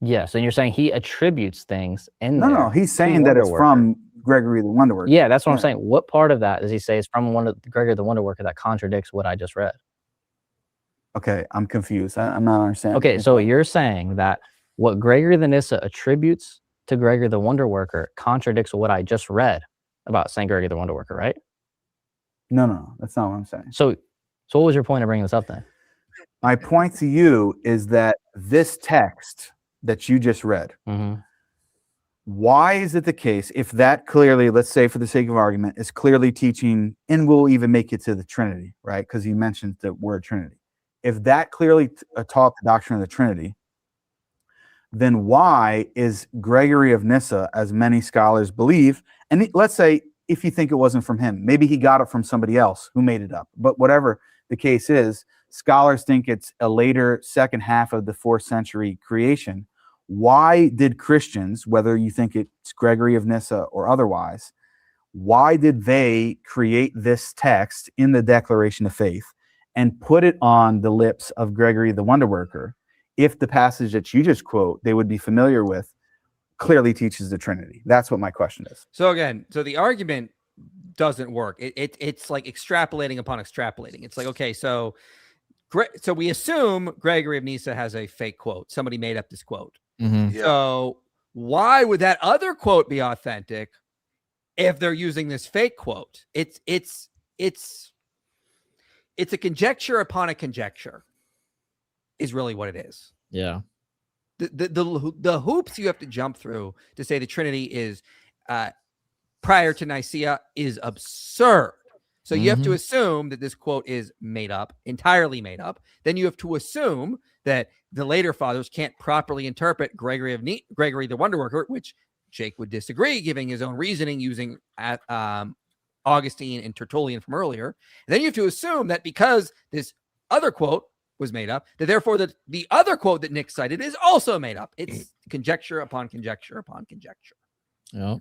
Yes, and you're saying he attributes things in there. No, he's saying that it's from Gregory the Wonder Worker. Yeah, that's what I'm saying. What part of that does he say is from Gregory the Wonder Worker that contradicts what I just read? Okay, I'm confused. I'm not understanding. Okay, so you're saying that what Gregory the Nyssa attributes to Gregory the Wonder Worker contradicts what I just read about St. Gregory the Wonder Worker, right? No, that's not what I'm saying. So what was your point of bringing this up then? My point to you is that this text that you just read Why is it the case if that clearly, let's say for the sake of argument, is clearly teaching, and we'll even make it to the Trinity, right? Because he mentioned the word Trinity. If that clearly taught the doctrine of the Trinity, then why is Gregory of Nyssa, as many scholars believe, and let's say if you think it wasn't from him, maybe he got it from somebody else who made it up, but whatever the case is, scholars think it's a later second half of the 4th century creation. Why did Christians, whether you think it's Gregory of Nyssa or otherwise, why did they create this text in the Declaration of Faith and put it on the lips of Gregory the Wonder Worker if the passage that you just quote they would be familiar with clearly teaches the Trinity? That's what my question is. So again, the argument doesn't work. It's like extrapolating upon extrapolating. It's like, okay, so we assume Gregory of Nyssa has a fake quote. Somebody made up this quote. Mhm. Yeah. So why would that other quote be authentic if they're using this fake quote? It's a conjecture upon a conjecture is really what it is. Yeah. The hoops you have to jump through to say the Trinity is prior to Nicaea is absurd. So you have to assume that this quote is made up, entirely made up. Then you have to assume that the later fathers can't properly interpret Gregory the Wonder Worker, which Jake would disagree, giving his own reasoning using Augustine and Tertullian from earlier. And then you have to assume that because this other quote was made up, that therefore the other quote that Nick cited is also made up. It's conjecture upon conjecture upon conjecture. Yeah.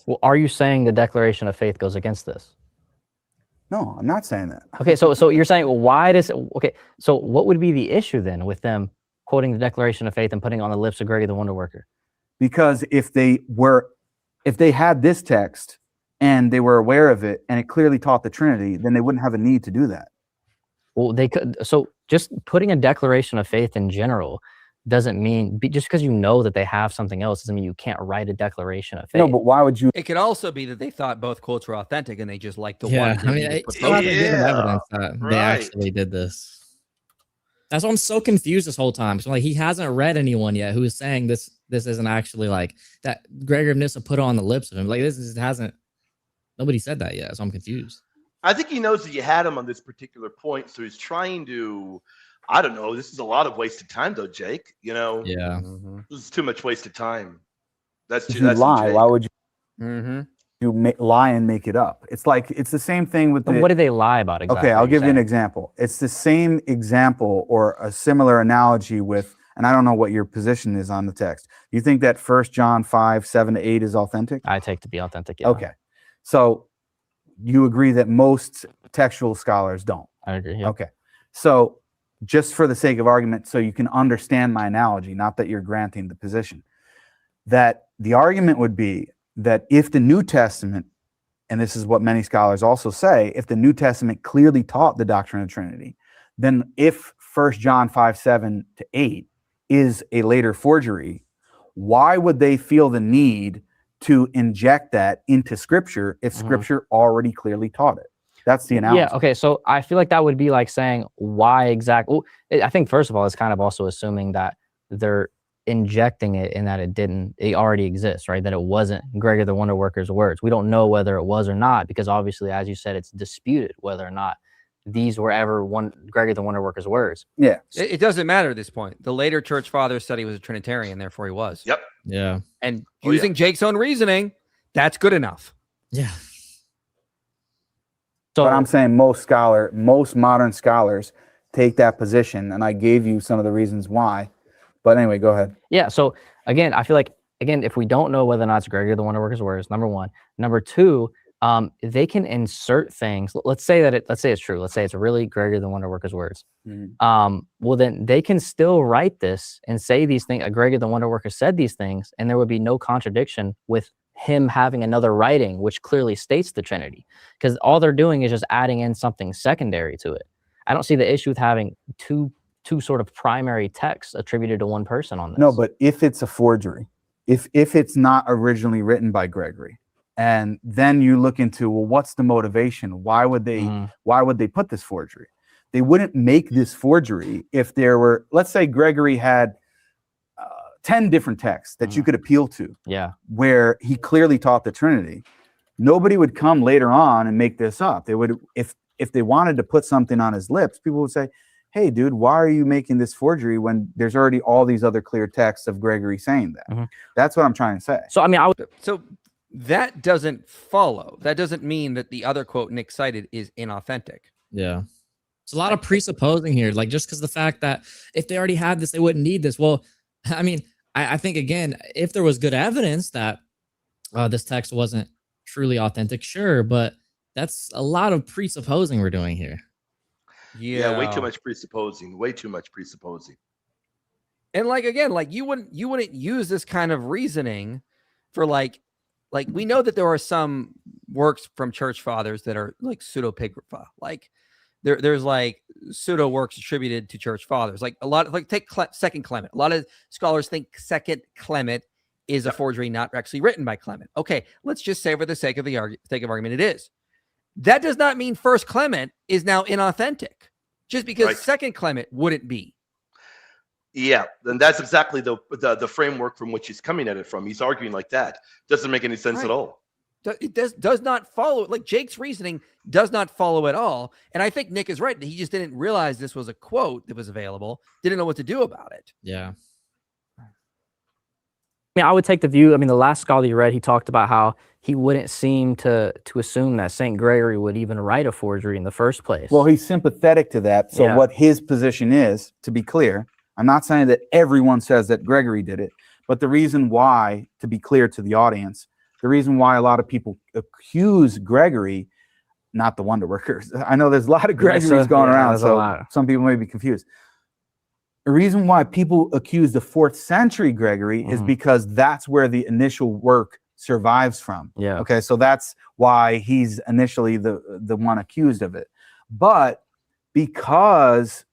Well, are you saying the Declaration of Faith goes against this? No, I'm not saying that. Okay, so you're saying, well, why does okay? So what would be the issue then with them quoting the Declaration of Faith and putting it on the lips of Gregory the Wonder Worker? Because if they had this text and they were aware of it and it clearly taught the Trinity, then they wouldn't have a need to do that. Well, they could. So just putting a Declaration of Faith in general doesn't mean just because you know that they have something else doesn't mean you can't write a Declaration of Faith. No, but why would you? It could also be that they thought both quotes were authentic and they just liked the Yeah. one. I mean, it still hasn't given evidence that they actually did this. That's why I'm so confused this whole time. So like he hasn't read anyone yet who is saying this isn't actually like that Gregory of Nyssa put on the lips of him. Like this hasn't nobody said that yet. So I'm confused. I think he knows that you had him on this particular point, so he's trying to. I don't know. This is a lot of wasted time, though, Jake. You know, Yeah. This is too much wasted time. That's If too. you That's lie, Jake. why would you? Mm-hmm. Lie and make it up. It's like it's the same thing with But what did they lie about exactly? Okay, I'll give you an example. It's the same example or a similar analogy with, and I don't know what your position is on the text. You think that 1 John 5:7-8 is authentic? I take to be authentic. Yeah. Okay, so you agree that most textual scholars don't. I agree. Yeah. Okay, so just for the sake of argument, so you can understand my analogy, not that you're granting the position, that the argument would be that if the New Testament, and this is what many scholars also say, if the New Testament clearly taught the doctrine of Trinity, then if 1 John 5:7-8 is a later forgery, why would they feel the need to inject that into Scripture if Scripture already clearly taught it? That's the analogy. Yeah. Okay. So I feel like that would be like saying why exactly. Well, I think first of all, it's kind of also assuming that they're injecting it in that it already exists, right? That it wasn't Gregory the Wonder Worker's words. We don't know whether it was or not because obviously, as you said, it's disputed whether or not these were ever Gregory the Wonder Worker's words. Yeah. It doesn't matter at this point. The later church fathers said he was a Trinitarian, therefore he was. Yep. Yeah. And using Jake's own reasoning, that's good enough. Yeah. So But I'm saying most modern scholars take that position, and I gave you some of the reasons why. But anyway, go ahead. yeah. So again, I feel like if we don't know whether or not it's Gregory the Wonder Worker's words, number one. Number two, they can insert things. Let's say it's true. Let's say it's really Gregory the Wonder Worker's words. Well, then they can still write this and say these things. Gregory the Wonder Worker said these things, and there would be no contradiction with him having another writing which clearly states the Trinity, because all they're doing is just adding in something secondary to it. I don't see the issue with having two sort of primary texts attributed to one person on this. No, but if it's a forgery, if it's not originally written by Gregory, and then you look into, well, what's the motivation? Why would they put this forgery? They wouldn't make this forgery if there were, let's say Gregory had 10 different texts that you could appeal to Yeah. where he clearly taught the Trinity. Nobody would come later on and make this up. They would, if they wanted to put something on his lips, people would say, hey, dude, why are you making this forgery when there's already all these other clear texts of Gregory saying that? That's what I'm trying to say. So, I mean, So that doesn't follow. That doesn't mean that the other quote Nick cited is inauthentic. Yeah. It's a lot of presupposing here. Like, just because the fact that if they already had this, they wouldn't need this. Well, I mean, I think, again, if there was good evidence that this text wasn't truly authentic, sure, but that's a lot of presupposing we're doing here. Yeah, way too much presupposing. Way too much presupposing. And like, again, like you wouldn't use this kind of reasoning for like we know that there are some works from church fathers that are like pseudepigrapha. Like there's like pseudo works attributed to church fathers. Like a lot of, like, take Second Clement. A lot of scholars think Second Clement is a forgery not actually written by Clement. Okay, let's just say for the sake of argument it is. That does not mean First Clement is now inauthentic, just because Second Clement wouldn't be. Yeah, and that's exactly the framework from which he's coming at it from. He's arguing like that. Doesn't make any sense at all. It does not follow. Like, Jake's reasoning does not follow at all. And I think Nick is right. He just didn't realize this was a quote that was available. Didn't know what to do about it. Yeah. I mean, I would take the view. I mean, the last scholar you read, he talked about how he wouldn't seem to assume that St. Gregory would even write a forgery in the first place. Well, he's sympathetic to that. So what his position is, to be clear, I'm not saying that everyone says that Gregory did it, but the reason why, to be clear to the audience, the reason why a lot of people accuse Gregory, not the wonder workers. I know there's a lot of Gregories going around, so some people may be confused. The reason why people accuse the 4th century Gregory is because that's where the initial work survives from. Yeah. Okay, so that's why he's initially the one accused of it. But because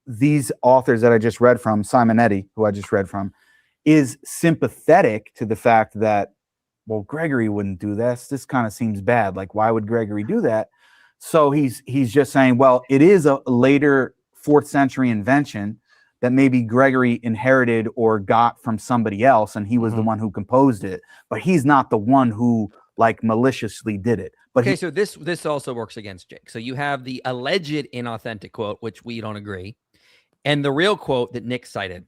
these authors that I just read from, Simonetti, who I just read from, is sympathetic to the fact that, well, Gregory wouldn't do this. This kind of seems bad. Like, why would Gregory do that? So he's just saying, well, it is a later 4th century invention that maybe Gregory inherited or got from somebody else, and he was the one who composed it, but he's not the one who like maliciously did it. But okay, so this also works against Jake. So you have the alleged inauthentic quote, which we don't agree, and the real quote that Nick cited.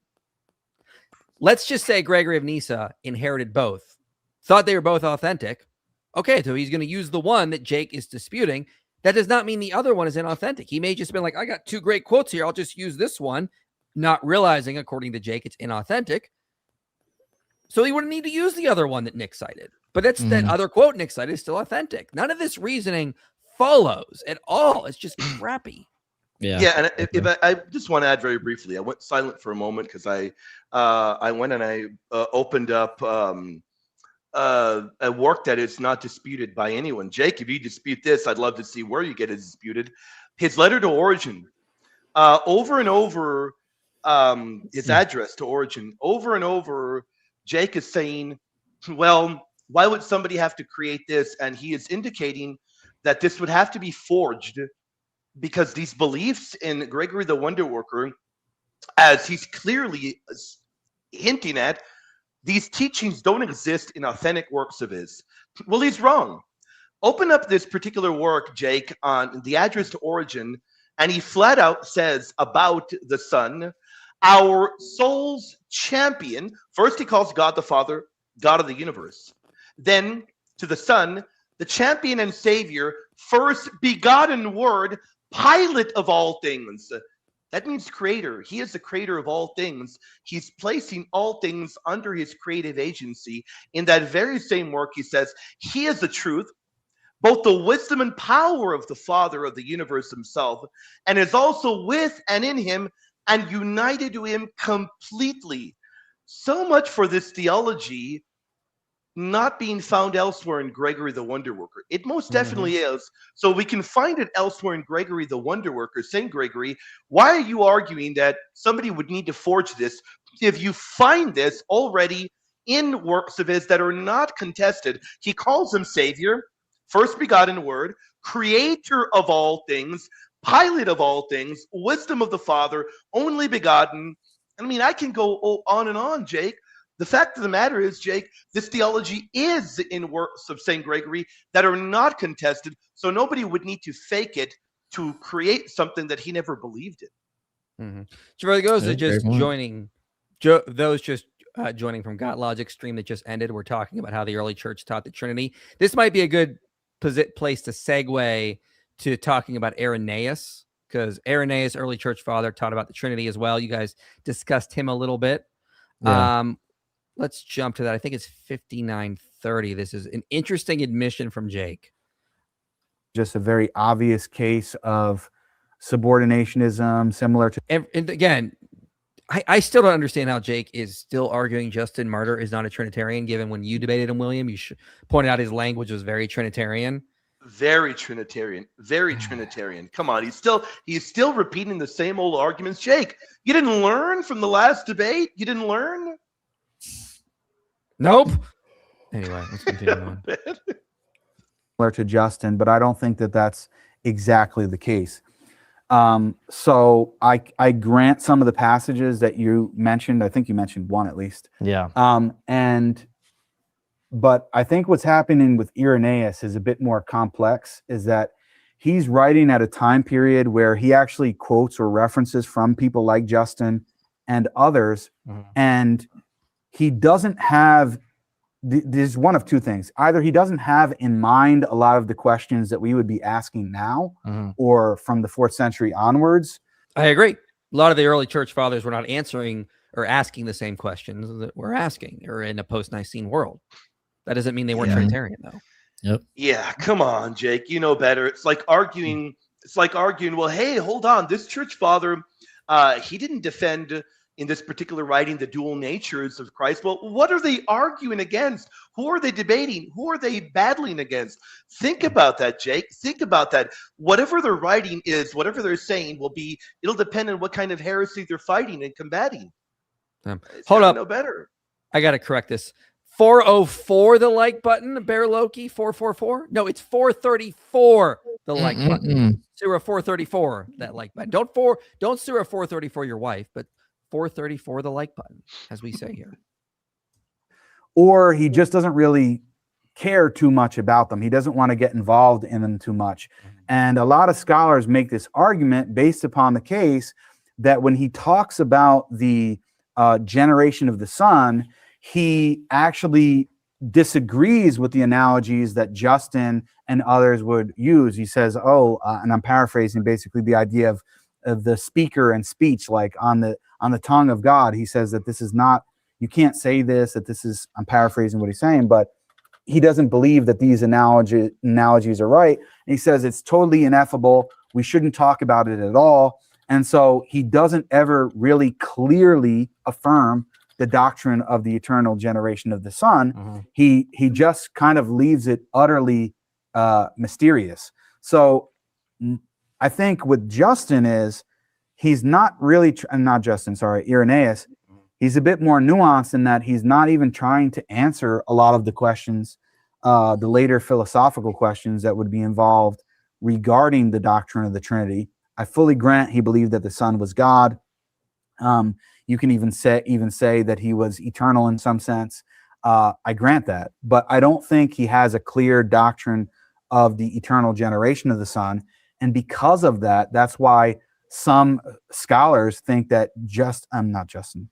Let's just say Gregory of Nyssa inherited both, thought they were both authentic. Okay, so he's going to use the one that Jake is disputing. That does not mean the other one is inauthentic. He may just been like, I got 2 great quotes here. I'll just use this one, not realizing, according to Jake, it's inauthentic. So he wouldn't need to use the other one that Nick cited. But that's that other quote Nick cited is still authentic. None of this reasoning follows at all. It's just crappy. Yeah, and if I just want to add very briefly, I went silent for a moment because I went and I opened up a work that is not disputed by anyone. Jake, if you dispute this, I'd love to see where you get it disputed. His letter to Origen, over and over, his address to Origen, over and over, Jake is saying, well, why would somebody have to create this? And he is indicating that this would have to be forged because these beliefs in Gregory the Wonder Worker, as he's clearly hinting at, these teachings don't exist in authentic works of his. Well, he's wrong. Open up this particular work, Jake, on the address to Origen, and he flat out says about the Son, our soul's champion. First, he calls God the Father, God of the universe. Then to the Son, the champion and savior, first begotten word, pilot of all things. That means creator. He is the creator of all things. He's placing all things under his creative agency. In that very same work, he says, he is the truth, both the wisdom and power of the Father of the universe himself, and is also with and in him and united to him completely. So much for this theology not being found elsewhere in Gregory the Wonder Worker. It most definitely is. So we can find it elsewhere in Gregory the Wonder Worker. Saint Gregory, why are you arguing that somebody would need to forge this if you find this already in works of his that are not contested? He calls him Savior, first begotten word, creator of all things, pilot of all things, wisdom of the Father, only begotten, I mean, I can go on and on, Jake. The fact of the matter is, Jake, this theology is in works of St. Gregory that are not contested, so nobody would need to fake it to create something that he never believed in. Mm-hmm. So for those that That's a just great point. joining, those just joining from Got Logic stream that just ended, we're talking about how the early church taught the Trinity. This might be a good place to segue to talking about Irenaeus, because Irenaeus, early church father, taught about the Trinity as well. You guys discussed him a little bit. Yeah. Let's jump to that. I think it's 5930. This is an interesting admission from Jake. Just a very obvious case of subordinationism, similar to. And again, I still don't understand how Jake is still arguing Justin Martyr is not a Trinitarian, given when you debated him, William, you pointed out his language was very Trinitarian. Very Trinitarian. Very Trinitarian. Come on, he's still repeating the same old arguments. Jake, you didn't learn from the last debate? You didn't learn? Nope. Anyway, let's continue on. Similar to Justin, but I don't think that that's exactly the case. So I grant some of the passages that you mentioned. I think you mentioned one at least. Yeah. But I think what's happening with Irenaeus is a bit more complex, is that he's writing at a time period where he actually quotes or references from people like Justin and others. Mm-hmm. And he doesn't have, there's one of two things. Either he doesn't have in mind a lot of the questions that we would be asking now, Mm-hmm. or from the 4th century onwards. I agree. A lot of the early church fathers were not answering or asking the same questions that we're asking, or in a post-Nicene world. That doesn't mean they weren't Trinitarian, though. Yep. Yeah, come on, Jake. You know better. It's like arguing. Well, hey, hold on. This church father, he didn't defend in this particular writing the dual natures of Christ. Well, what are they arguing against? Who are they debating? Who are they battling against? Think about that, Jake. Think about that. Whatever their writing is, whatever they're saying it'll depend on what kind of heresy they're fighting and combating. Hold up. No better. I got to correct this. 404 the like button, Bear Loki. 444. No, it's 434 the like button. Surah 434 that like button. Don't Surah 434 your wife, but 434 the like button, as we say here. Or he just doesn't really care too much about them. He doesn't want to get involved in them too much. And a lot of scholars make this argument based upon the case that when he talks about the generation of the Son, he actually disagrees with the analogies that Justin and others would use. He says, and I'm paraphrasing basically the idea of the speaker and speech, like on the tongue of God. He says that this is not, you can't say this, that this is, I'm paraphrasing what he's saying, but he doesn't believe that these analogies are right. And he says it's totally ineffable. We shouldn't talk about it at all. And so he doesn't ever really clearly affirm the doctrine of the eternal generation of the Son. Mm-hmm. He just kind of leaves it utterly mysterious. So I think with Justin is he's not really, Irenaeus, he's a bit more nuanced in that he's not even trying to answer a lot of the questions, the later philosophical questions that would be involved regarding the doctrine of the Trinity. I fully grant he believed that the Son was God. You can even say that he was eternal in some sense. I grant that, but I don't think he has a clear doctrine of the eternal generation of the Son. And because of that, that's why some scholars think that not Justin,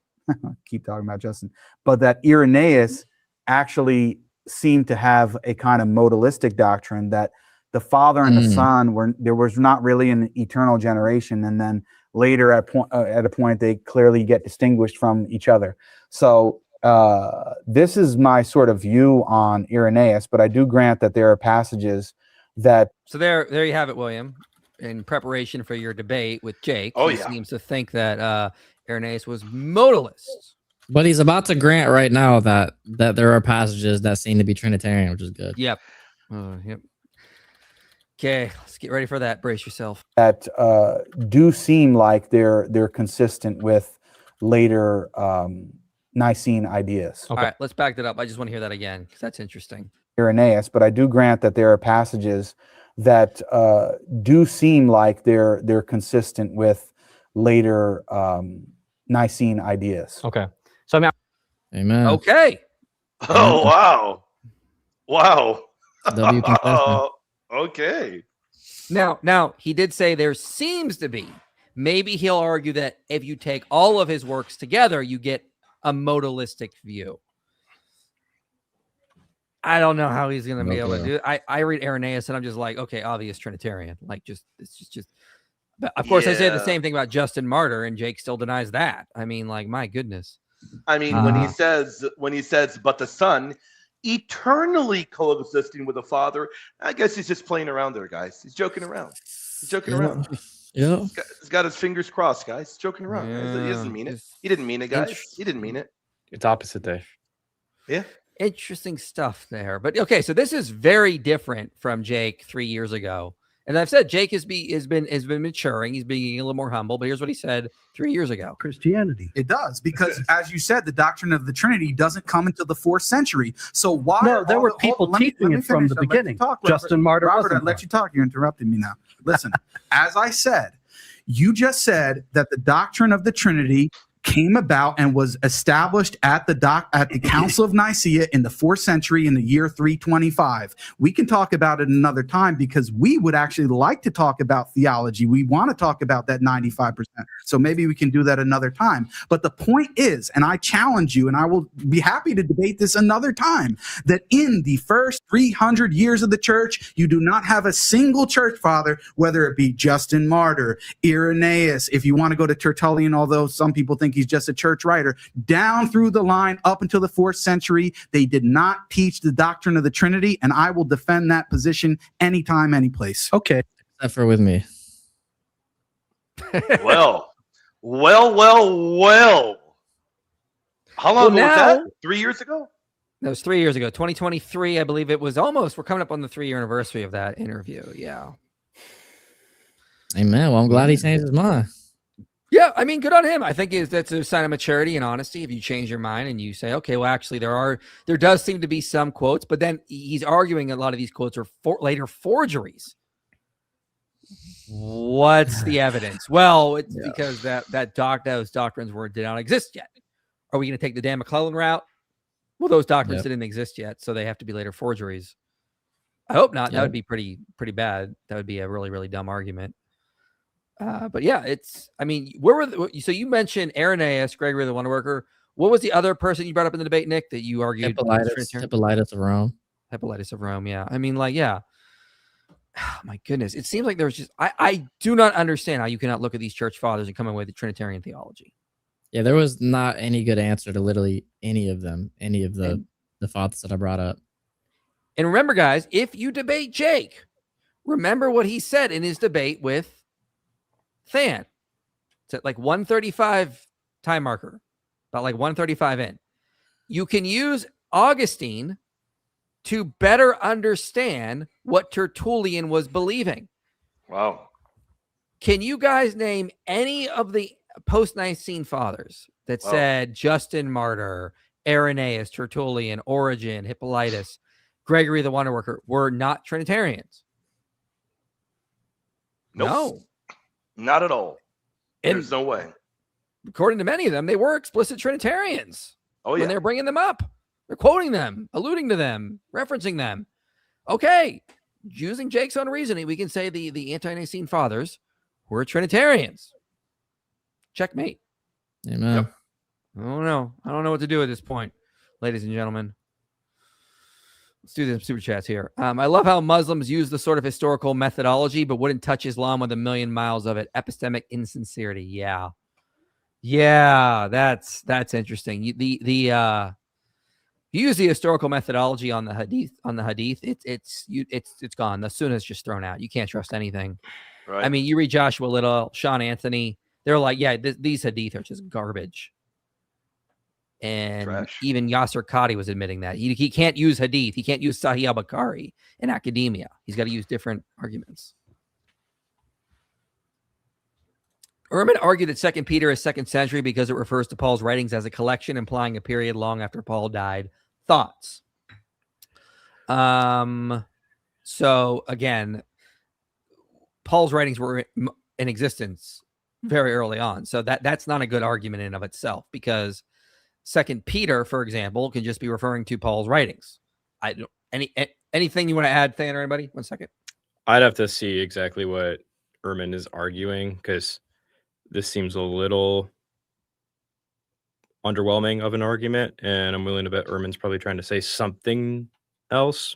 keep talking about Justin, but that Irenaeus actually seemed to have a kind of modalistic doctrine that the Father and the Son there was not really an eternal generation, and then later at a point they clearly get distinguished from each other. So this is my sort of view on Irenaeus, but I do grant that there are passages that. So there you have it, William. In preparation for your debate with Jake, he seems to think that Irenaeus was modalist. But he's about to grant right now that there are passages that seem to be Trinitarian, which is good. Yep. Yep. Okay, let's get ready for that. Brace yourself. That do seem like they're consistent with later Nicene ideas. Okay. All right, let's back that up. I just want to hear that again because that's interesting. Irenaeus, but I do grant that there are passages that do seem like they're consistent with later Nicene ideas. Okay. So I mean, Amen. Okay. Oh wow, wow. W confession. Okay. Now he did say there seems to be. Maybe he'll argue that if you take all of his works together, you get a modalistic view. I don't know how he's going to be able to do it. I read Irenaeus and I'm just like, okay, obvious Trinitarian. Like, it's just. But of course, I say the Yeah. same thing about Justin Martyr, and Jake still denies that. I mean, like, my goodness. I mean, when he says, but the Son eternally coexisting with the Father, I guess he's just playing around there, guys. He's joking around. He's joking around. Yeah. He's got his fingers crossed, guys. He's joking around. Guys. He doesn't mean it. He didn't mean it, guys. He didn't mean it. It's opposite day. Yeah. Interesting stuff there. But okay, so this is very different from Jake 3 years ago. And I've said Jake has been maturing. He's being a little more humble. But here's what he said 3 years ago. Christianity. It does, because as you said, the doctrine of the Trinity doesn't come until the 4th century. So why? No, there were people teaching it from the beginning. Justin Martyr Robert, wasn't I let you talk. You're interrupting me now. Listen, as I said, you just said that the doctrine of the Trinity came about and was established at the Council of Nicaea in the 4th century in the year 325. We can talk about it another time, because we would actually like to talk about theology. We want to talk about that 95%. So maybe we can do that another time. But the point is, and I challenge you, and I will be happy to debate this another time, that in the first 300 years of the church, you do not have a single church father, whether it be Justin Martyr, Irenaeus, if you want to go to Tertullian, although some people think he's just a church writer, down through the line up until the 4th century, they did not teach the doctrine of the Trinity, and I will defend that position anytime, any place. Okay. Except for with me. Well. How long ago was that? 3 years ago? That was 3 years ago. 2023, I believe it was almost. We're coming up on the 3-year anniversary of that interview. Yeah. Amen. Well, I'm glad he changed his mind. Yeah, I mean, good on him. I think that's a sign of maturity and honesty. If you change your mind and you say, okay, well, actually, there does seem to be some quotes, but then he's arguing a lot of these quotes are later forgeries. What's the evidence? Well, it's because those doctrines did not exist yet. Are we going to take the Dan McClellan route? Well, those doctrines didn't exist yet, so they have to be later forgeries. I hope not. That would be pretty bad. That would be a really, really dumb argument. But yeah, so you mentioned Irenaeus, Gregory the Wonder Worker. What was the other person you brought up in the debate, Nick, that you argued? Hippolytus of Rome. Hippolytus of Rome, yeah. I mean, like, yeah. Oh, my goodness. It seems like there's just, I do not understand how you cannot look at these church fathers and come away with Trinitarian theology. Yeah, there was not any good answer to literally any of them, any of the fathers that I brought up. And remember, guys, if you debate Jake, remember what he said in his debate with Than. It's at like 135 time marker, about like 135 in. You can use Augustine to better understand what Tertullian was believing. Wow. Can you guys name any of the post-Nicene fathers that said Justin Martyr, Irenaeus, Tertullian, Origen, Hippolytus, Gregory the Wonder Worker were not Trinitarians? Nope. No. Not at all. There's no way. According to many of them, they were explicit Trinitarians. Oh, yeah. When they're bringing them up. They're quoting them, alluding to them, referencing them. Okay. Using Jake's own reasoning, we can say the ante-Nicene fathers were Trinitarians. Checkmate. Amen. Yep. I don't know. I don't know what to do at this point, ladies and gentlemen. Let's do the super chats here. I love how Muslims use the sort of historical methodology, but wouldn't touch Islam with a million miles of it. Epistemic insincerity. Yeah. That's interesting. You use the historical methodology on the hadith. It's gone. The sunnah is just thrown out. You can't trust anything. Right. I mean, you read Joshua Little, Sean Anthony. They're like, yeah, these hadith are just garbage. And Trash. even Yasser Qadi was admitting that he can't use hadith. He can't use Sahih al-Bukhari in academia. He's got to use different arguments. Ehrman argued that 2 Peter is 2nd century because it refers to Paul's writings as a collection, implying a period long after Paul died. Thoughts? So again, Paul's writings were in existence very early on. So that's not a good argument in and of itself, because Second Peter, for example, can just be referring to Paul's writings. I don't anything you want to add, Than, or anybody? 1 second. I'd have to see exactly what Ehrman is arguing, because this seems a little underwhelming of an argument, and I'm willing to bet Ehrman's probably trying to say something else.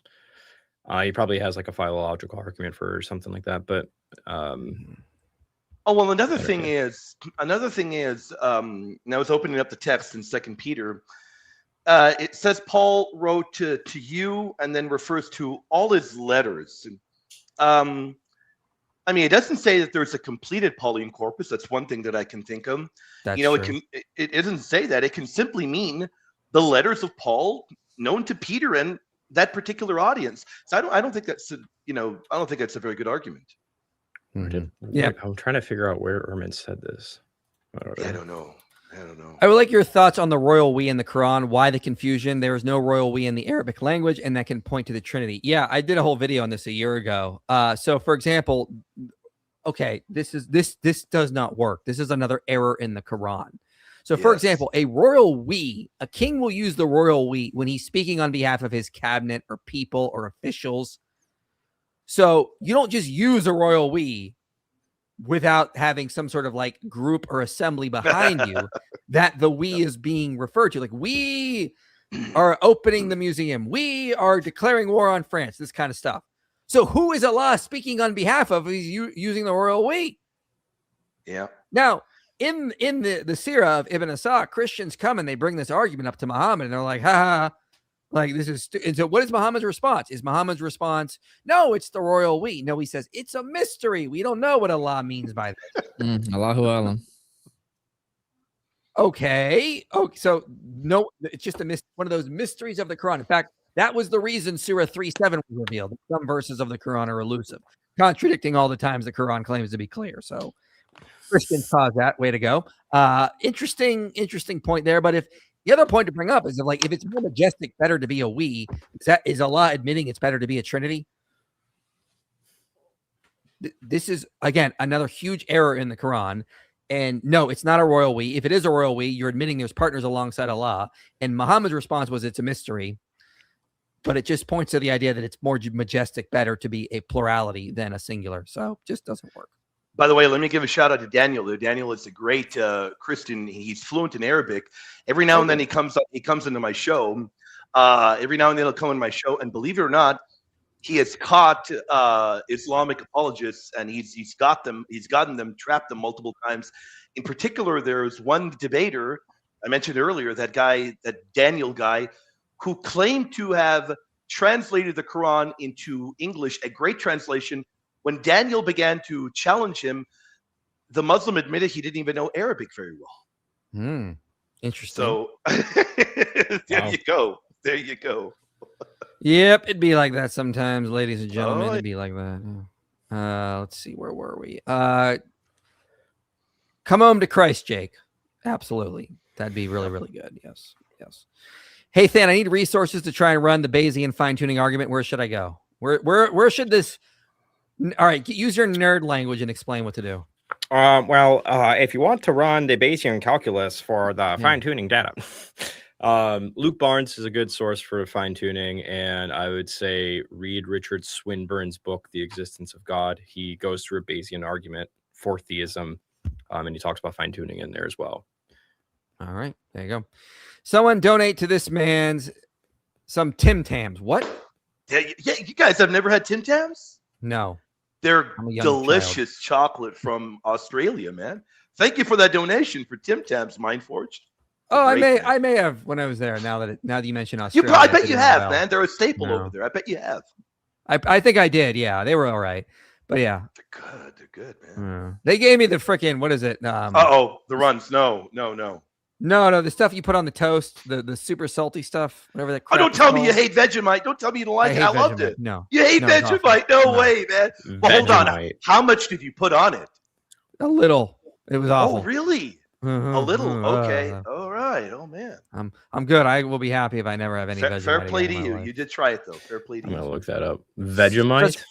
He probably has like a philological argument for something like that, but oh well, another thing is now it's opening up the text in Second Peter. It says Paul wrote to you, and then refers to all his letters. I mean, it doesn't say that there's a completed Pauline corpus. That's one thing that I can think of. That's true. It doesn't say that. It can simply mean the letters of Paul known to Peter and that particular audience. So I don't think that's I don't think that's a very good argument. Yeah, I'm trying to figure out where Ehrman said this. I don't know. I would like your thoughts on the royal we in the Quran. Why the confusion? There is no royal we in the Arabic language, and that can point to the Trinity. Yeah, I did a whole video on this a year ago. So, for example, okay, this does not work. This is another error in the Quran. So, for example, a royal we, a king will use the royal we when he's speaking on behalf of his cabinet or people or officials. So you don't just use a royal we without having some sort of like group or assembly behind you that the we is being referred to. Like, we are opening the museum. We are declaring war on France, this kind of stuff. So who is Allah speaking on behalf of? He's using the royal we. Yeah. Now, in the Sirah of Ibn Asad, Christians come and they bring this argument up to Muhammad, and they're like, ha, like, this is and so what is Muhammad's response? Is Muhammad's response, no, it's the royal we? No, he says, it's a mystery. We don't know what Allah means by this. Allahu Alam. Okay. So no, it's just one of those mysteries of the Quran. In fact, that was the reason Surah 3:7 was revealed. Some verses of the Quran are elusive, contradicting all the times the Quran claims to be clear. So Christians caused that. Way to go. Interesting point there. But if the other point to bring up is if it's more majestic, better to be a we, is Allah admitting it's better to be a Trinity? This is, again, another huge error in the Quran. And no, it's not a royal we. If it is a royal we, you're admitting there's partners alongside Allah. And Muhammad's response was, it's a mystery. But it just points to the idea that it's more majestic, better to be a plurality than a singular. So it just doesn't work. By the way, let me give a shout out to Daniel. Daniel is a great Christian. He's fluent in Arabic. Every now and then he comes into my show. Every now and then he'll come in my show, and believe it or not, he has caught Islamic apologists, and he's gotten them, trapped them multiple times. In particular, there's one debater I mentioned earlier, that Daniel guy, who claimed to have translated the Quran into English, a great translation. When Daniel began to challenge him, the Muslim admitted he didn't even know Arabic very well. Interesting. So there you go. There you go. Yep, it'd be like that sometimes, ladies and gentlemen. It'd be like that. Let's see, where were we? Come home to Christ, Jake. Absolutely. That'd be really, really good. Yes. Hey, Than, I need resources to try and run the Bayesian fine-tuning argument. Where should I go? Where should this... All right, use your nerd language and explain what to do. If you want to run the Bayesian calculus for the fine-tuning data, Luke Barnes is a good source for fine-tuning, and I would say read Richard Swinburne's book, The Existence of God. He goes through a Bayesian argument for theism, and he talks about fine-tuning in there as well. All right, there you go. Someone donate to this man's some Tim Tams. What? Yeah, you guys have never had Tim Tams? No. They're delicious chocolate from Australia, man. Thank you for that donation for Tim Tams, Mindforged. Oh, I may have when I was there. Now that you mention Australia, I bet you have, man. They're a staple over there. I bet you have. I think I did. Yeah, they were all right. But yeah, they're good, man. They gave me the freaking, what is it? The runs. No. No, the stuff you put on the toast, the super salty stuff, whatever that. Oh, don't tell me you hate Vegemite. Don't tell me you don't like it. I loved it. No, you hate Vegemite. No way, man. Well, hold on. How much did you put on it? A little. It was awful. Oh, really? A little. Okay. All right. Oh man. I'm good. I will be happy if I never have any Vegemite. Fair play to you. You did try it though. Fair play to you. I'm gonna look that up. Vegemite.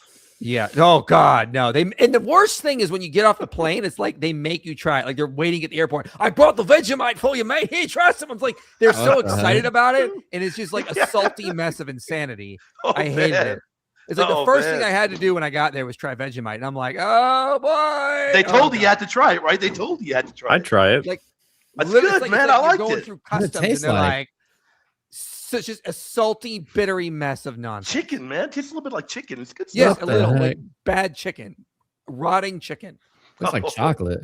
Yeah. Oh God, no. And the worst thing is when you get off the plane, it's like they make you try it. Like they're waiting at the airport. I brought the Vegemite for you, mate. Hey, try some. It's like they're so excited about it, and it's just like a salty mess of insanity. I hated it. It's like the first thing I had to do when I got there was try Vegemite, and I'm like, oh boy. They told you had to try it, right? They told you had to try it. I'd try it. Like that's literally, good, it's man. like I liked going it. through What customs, does it and taste they're like? like such a salty, bittery mess of nonsense. Chicken, man. Tastes a little bit like chicken. It's good Yes, stuff. a little heck? like bad chicken, rotting chicken. It's like chocolate.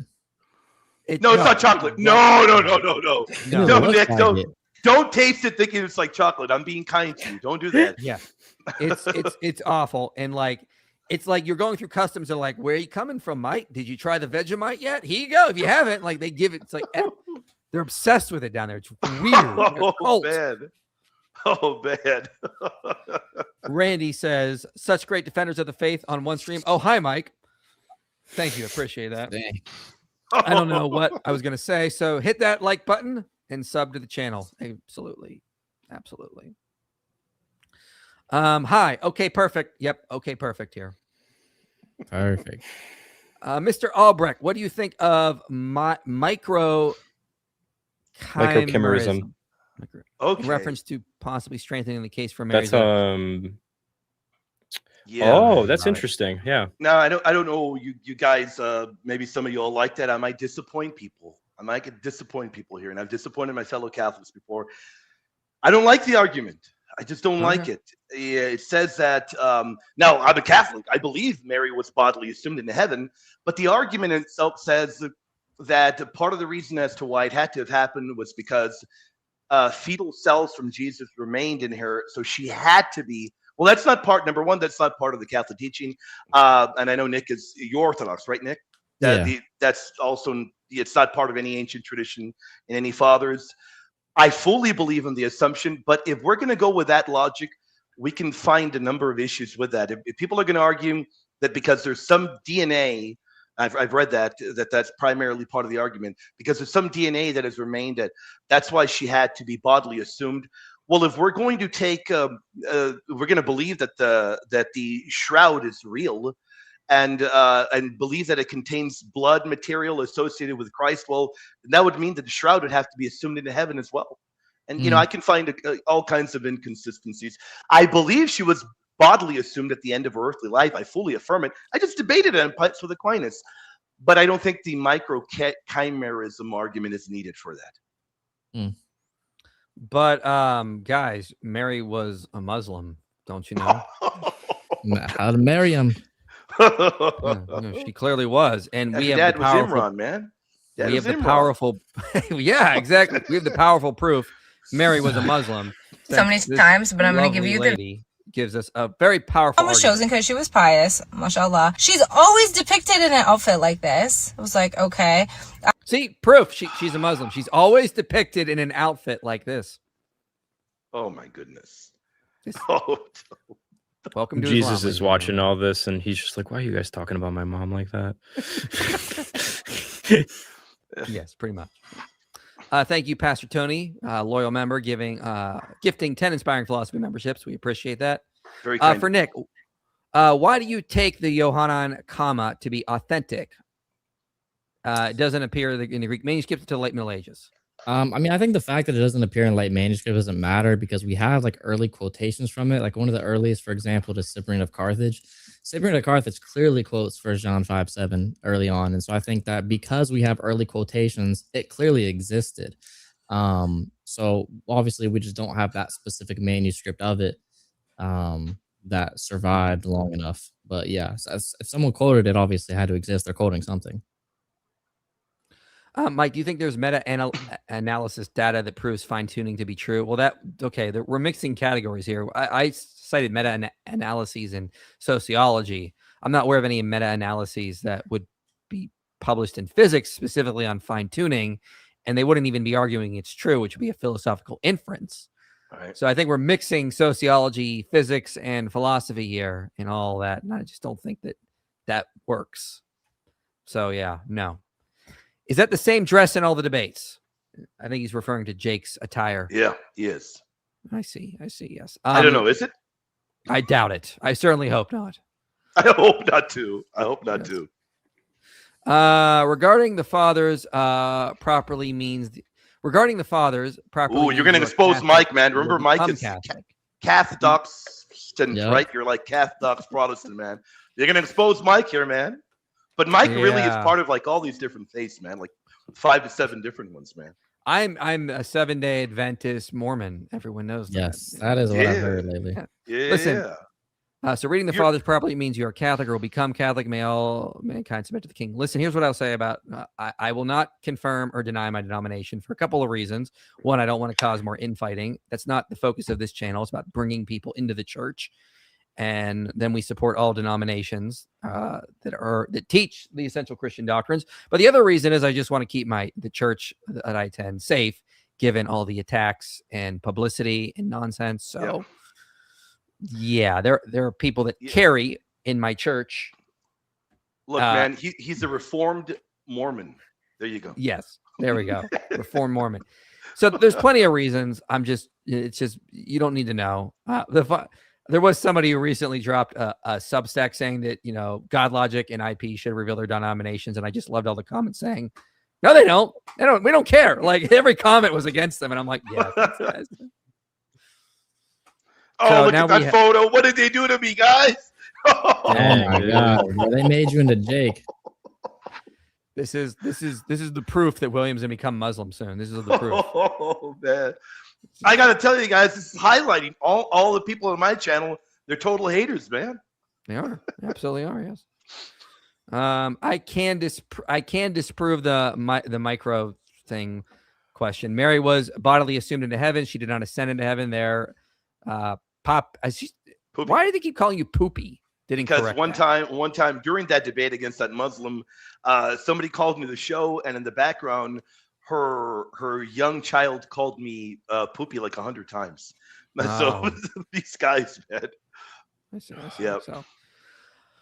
No, it's not chocolate. No. No. No, looks Nick, like it. don't taste it thinking it's like chocolate. I'm being kind to you. Don't do that. Yeah, it's awful, and like it's like you're going through customs. They're like, "Where are you coming from, Mike? Did you try the Vegemite yet? Here you go. If you haven't, like they give it. It's like they're obsessed with it down there. It's weird. Oh, Cult. man. Oh, man. Randy says, "Such great defenders of the faith on one stream." Oh, hi, Mike. Thank you. Appreciate that. Dang. I don't know what I was going to say. So hit that like button and sub to the channel. Absolutely. Absolutely. Hi. Okay, perfect. Yep. Okay, perfect here. Perfect. Mr. Albrecht, what do you think of microchimerism? Microchimerism. Okay. In reference to possibly strengthening the case for Mary's. That's Yeah. Oh, that's Right. interesting. Yeah. No, I don't know. You guys, maybe some of you all like that. I might disappoint people. I might disappoint people here, and I've disappointed my fellow Catholics before. I don't like the argument. I just don't like it. It says that now I'm a Catholic. I believe Mary was bodily assumed into heaven, but the argument itself says that part of the reason as to why it had to have happened was because fetal cells from Jesus remained in her, so she had to be. Well, that's not part. Number one, that's not part of the Catholic teaching. And I know Nick you're Orthodox, right, Nick? Yeah. That's also, it's not part of any ancient tradition in any fathers. I fully believe in the assumption, but if we're going to go with that logic, we can find a number of issues with that. If people are going to argue that because there's some DNA, I've read that's primarily part of the argument, because there's some DNA that has remained, that's why she had to be bodily assumed. Well, if we're going to take, we're going to believe that the shroud is real, and believe that it contains blood material associated with Christ, well, that would mean that the shroud would have to be assumed into heaven as well. And you know, I can find all kinds of inconsistencies. I believe she was bodily assumed at the end of her earthly life. I fully affirm it. I just debated it on Pipes with Aquinas, but I don't think the microchimerism argument is needed for that. But guys, Mary was a Muslim, don't you know? How to marry him? No, she clearly was, and we have Dad the was powerful. Imran, man. Dad We have was the Imran. powerful. Yeah, exactly. We have the powerful proof. Mary was a Muslim. So many This times, but I'm going to give lovely you the. lady gives us a very powerful. Was argument. chosen because she was pious, mashallah. She's always depicted in an outfit like this. I was like, okay. See, proof. She's a Muslim. She's always depicted in an outfit like this. Oh my goodness. Just- Oh, Welcome to Jesus Islam, is watching all this, and he's just like, "Why are you guys talking about my mom like that?" Yes, pretty much. Thank you, Pastor Tony, loyal member, gifting 10 Inspiring Philosophy memberships. We appreciate that. very kind. For Nick, why do you take the Yohanan comma to be authentic? It doesn't appear in the Greek manuscript until the late Middle Ages. I mean, I think the fact that it doesn't appear in late manuscript doesn't matter because we have like early quotations from it. Like one of the earliest, for example, is Cyprian of Carthage. Cyprian of Carthage clearly quotes 1 John 5:7 early on. And so I think that because we have early quotations, it clearly existed. So obviously we just don't have that specific manuscript of it that survived long enough. But yeah, so if someone quoted it, obviously it had to exist. They're quoting something. Mike, do you think there's meta-analysis data that proves fine-tuning to be true? Well, we're mixing categories here. I cited meta-analyses in sociology. I'm not aware of any meta-analyses that would be published in physics specifically on fine-tuning, and they wouldn't even be arguing it's true, which would be a philosophical inference. All right. So I think we're mixing sociology, physics, and philosophy here and all that, and I just don't think that works. So yeah, no. Is that the same dress in all the debates? I think he's referring to Jake's attire. Yeah, he is. I see. Yes. I don't know. Is it? I doubt it. I certainly hope not. I hope not to. I hope not to. Regarding the fathers, properly means regarding the fathers properly. Ooh, you're going to expose Mike, man. Remember, Mike is Catholic, right? You're like Catholic Protestant, man. You're going to expose Mike here, man. But Mike really is part of like all these different faiths, man. Like 5 to 7 different ones, man. I'm a 7-day Adventist Mormon. Everyone knows that. Yes, that is what I've heard lately. Yeah. Listen. So reading the fathers properly means you are Catholic or will become Catholic. May all mankind submit to the king. Listen, here's what I'll say about I will not confirm or deny my denomination for a couple of reasons. One, I don't want to cause more infighting. That's not the focus of this channel. It's about bringing people into the church. And then we support all denominations that teach the essential Christian doctrines. But the other reason is I just want to keep the church that I attend safe, given all the attacks and publicity and nonsense. So yeah, there are people that carry in my church. Look, man, he's a Reformed Mormon. There you go. Yes, there we go. Reformed Mormon. So there's plenty of reasons. It's just you don't need to know. There was somebody who recently dropped a Substack saying that, God Logic and IP should reveal their denominations. And I just loved all the comments saying, no, they don't. We don't care. Like every comment was against them. And I'm like, yeah. Oh, look at that photo. What did they do to me, guys? Oh my God. Bro, they made you into Jake. This is the proof that William's gonna become Muslim soon. This is the proof. Oh man. I gotta tell you guys, this is highlighting all the people on my channel. They're total haters, man. They are. They absolutely are, yes. I can disprove the micro thing question. Mary was bodily assumed into heaven. She did not ascend into heaven there. Why do they keep calling you Poopy? Because one time during that debate against that Muslim, somebody called me the show, and in the background, her young child called me Poopy like 100 times. So these guys, man. Yeah. So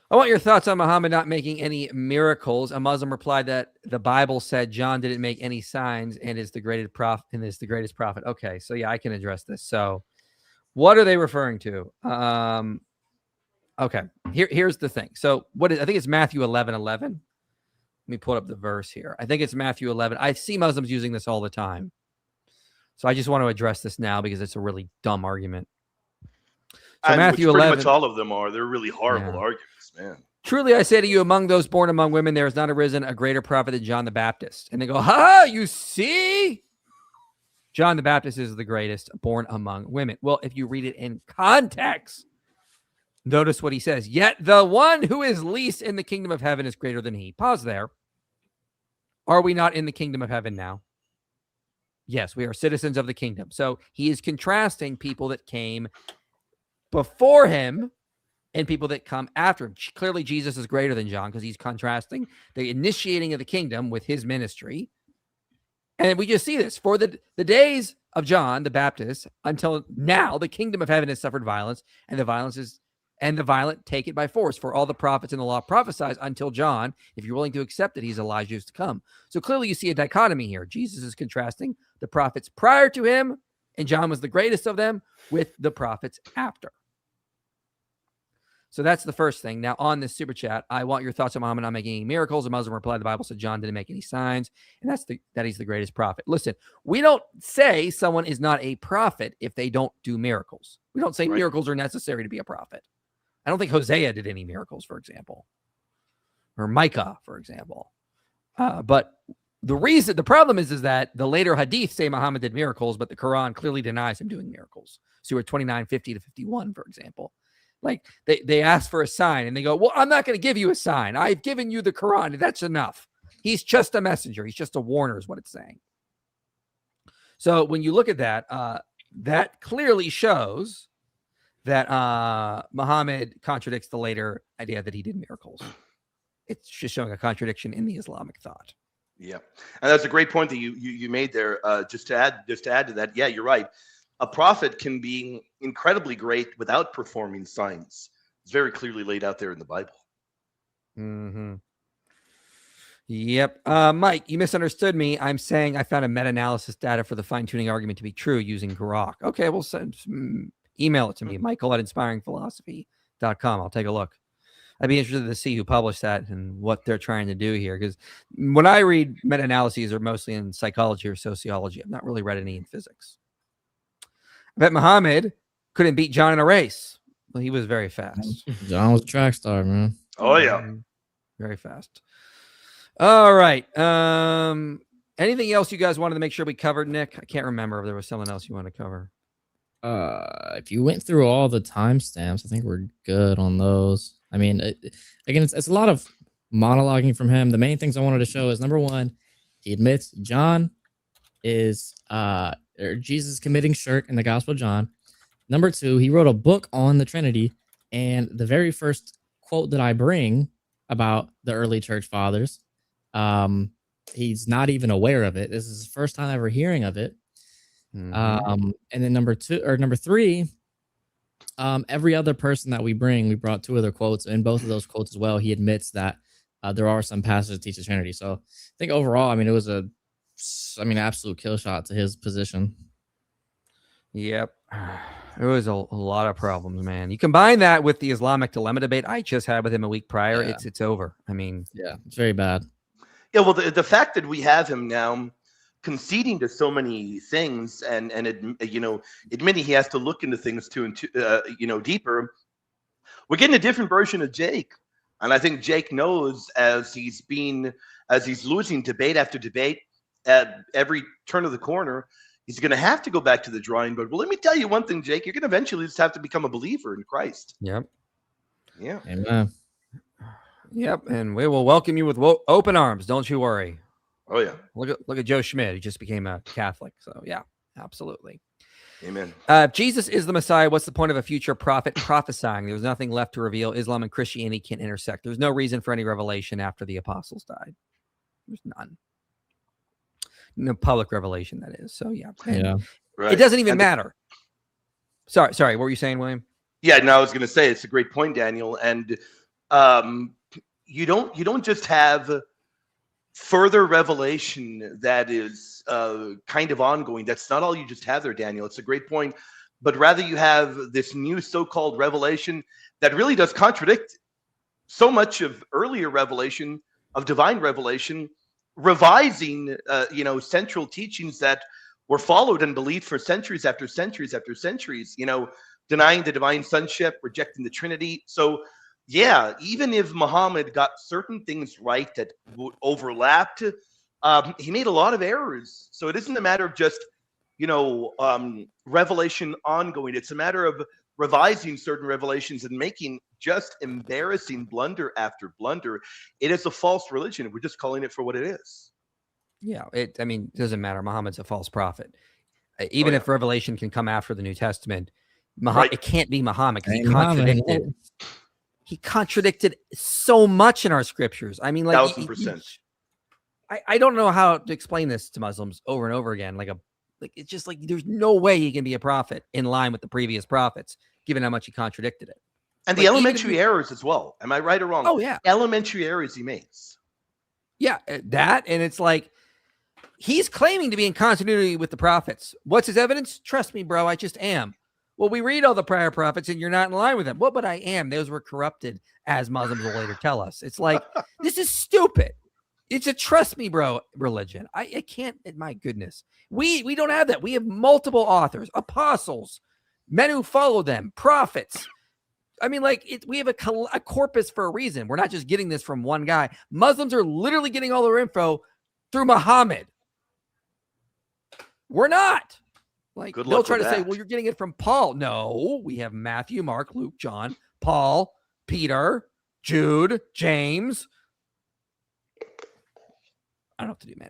I want your thoughts on Muhammad not making any miracles. A Muslim replied that the Bible said John didn't make any signs and is the greatest prophet. Okay, so yeah, I can address this. So what are they referring to? Okay, here's the thing. So I think it's Matthew 11:11. Let me pull up the verse here. I think it's Matthew 11. I see Muslims using this all the time. So I just want to address this now because it's a really dumb argument. So Matthew 11. Pretty much all of them are. They're really horrible arguments, man. Truly, I say to you, among those born among women, there has not arisen a greater prophet than John the Baptist. And they go, you see? John the Baptist is the greatest born among women. Well, if you read it in context, notice what he says. Yet the one who is least in the kingdom of heaven is greater than he. Pause there. Are we not in the kingdom of heaven now? Yes, we are citizens of the kingdom. So he is contrasting people that came before him and people that come after him. Clearly, Jesus is greater than John because he's contrasting the initiating of the kingdom with his ministry. And we just see this. For the days of John the Baptist until now, the kingdom of heaven has suffered violence, and the violent take it by force. For all the prophets in the law prophesies until John. If you're willing to accept it, he's Elijah who's to come. So clearly you see a dichotomy here. Jesus is contrasting the prophets prior to him, and John was the greatest of them, with the prophets after. So that's the first thing. Now, on this super chat, I want your thoughts on Muhammad not making any miracles. A Muslim replied, the Bible said John didn't make any signs, and that he's the greatest prophet. Listen, we don't say someone is not a prophet if they don't do miracles. We don't say miracles are necessary to be a prophet. I don't think Hosea did any miracles, for example, or Micah, for example. But the problem is that the later hadith say Muhammad did miracles, but the Quran clearly denies him doing miracles. Surah 29:50-51, for example. Like they ask for a sign and they go, well, I'm not going to give you a sign. I've given you the Quran. And that's enough. He's just a messenger. He's just a warner is what it's saying. So when you look at that, that clearly shows that Muhammad contradicts the later idea that he did miracles. It's just showing a contradiction in the Islamic thought. Yeah. And that's a great point that you made there. Just to add to that. Yeah, you're right. A prophet can be incredibly great without performing signs. It's very clearly laid out there in the Bible. Mm-hmm. Yep. Mike, you misunderstood me. I'm saying I found a meta-analysis data for the fine-tuning argument to be true using Grok. Okay, well, email it to me, Michael at inspiringphilosophy.com. I'll take a look. I'd be interested to see who published that and what they're trying to do here. Because when I read meta-analyses, are mostly in psychology or sociology. I've not really read any in physics. I bet Muhammad couldn't beat John in a race. Well, he was very fast. John was a track star, man. Oh yeah, very fast. All right. Anything else you guys wanted to make sure we covered, Nick? I can't remember if there was something else you wanted to cover. If you went through all the timestamps, I think we're good on those. I mean, again, it's a lot of monologuing from him. The main things I wanted to show is, number one, he admits John is or Jesus committing shirk in the Gospel of John. Number two, he wrote a book on the Trinity, and the very first quote that I bring about the early church fathers, he's not even aware of it. This is his first time ever hearing of it. And then number three, every other person that we brought two other quotes, and both of those quotes as well, he admits that there are some passages that teach the Trinity. So I think overall, I mean, it was absolute kill shot to his position. Yep. There was a lot of problems, man. You combine that with the Islamic dilemma debate I just had with him a week prior, it's over. I mean, yeah, it's very bad. Yeah, well, the fact that we have him now conceding to so many things and admitting he has to look into things deeper, we're getting a different version of Jake. And I think Jake knows, as he's losing debate after debate at every turn of the corner, he's going to have to go back to the drawing board. But let me tell you one thing, Jake, you're going to eventually just have to become a believer in Christ. Yep. Yeah. Amen. Yep. And we will welcome you with open arms. Don't you worry. Oh yeah. Look at Joe Schmidt. He just became a Catholic. So yeah, absolutely. Amen. Jesus is the Messiah. What's the point of a future prophet prophesying? There's nothing left to reveal. Islam and Christianity can't intersect. There's no reason for any revelation after the apostles died. There's none. No public revelation, that is. So yeah. Right. It doesn't even matter. Sorry. What were you saying, William? Yeah, no, I was going to say it's a great point, Daniel. And you don't just have further revelation that is kind of ongoing. That's not all you just have there, Daniel. It's a great point. But rather you have this new so-called revelation that really does contradict so much of earlier revelation, of divine revelation, revising central teachings that were followed and believed for centuries after centuries after centuries, denying the divine sonship, rejecting the Trinity. So yeah, even if Muhammad got certain things right that overlapped, he made a lot of errors. So it isn't a matter of just, revelation ongoing. It's a matter of revising certain revelations and making just embarrassing blunder after blunder. It is a false religion. We're just calling it for what it is. Yeah, it doesn't matter. Muhammad's a false prophet. Even if revelation can come after the New Testament, it can't be Muhammad because he contradicted. He contradicted so much in our scriptures. I mean, like 1,000%. I don't know how to explain this to Muslims over and over again. It's just like there's no way he can be a prophet in line with the previous prophets, given how much he contradicted it. And the elementary errors as well. Am I right or wrong? Oh yeah, elementary errors he makes. Yeah, that, and it's like he's claiming to be in continuity with the prophets. What's his evidence? Trust me, bro, I just am. Well, we read all the prior prophets and you're not in line with them. Well, but I am. Those were corrupted, as Muslims will later tell us. It's like, this is stupid. It's a trust me, bro, religion. I can't, my goodness. We don't have that. We have multiple authors, apostles, men who follow them, prophets. I mean, we have a corpus for a reason. We're not just getting this from one guy. Muslims are literally getting all their info through Muhammad. We're not. They'll try to say, well, you're getting it from Paul. No, we have Matthew, Mark, Luke, John, Paul, Peter, Jude, James. I don't know what to do, man.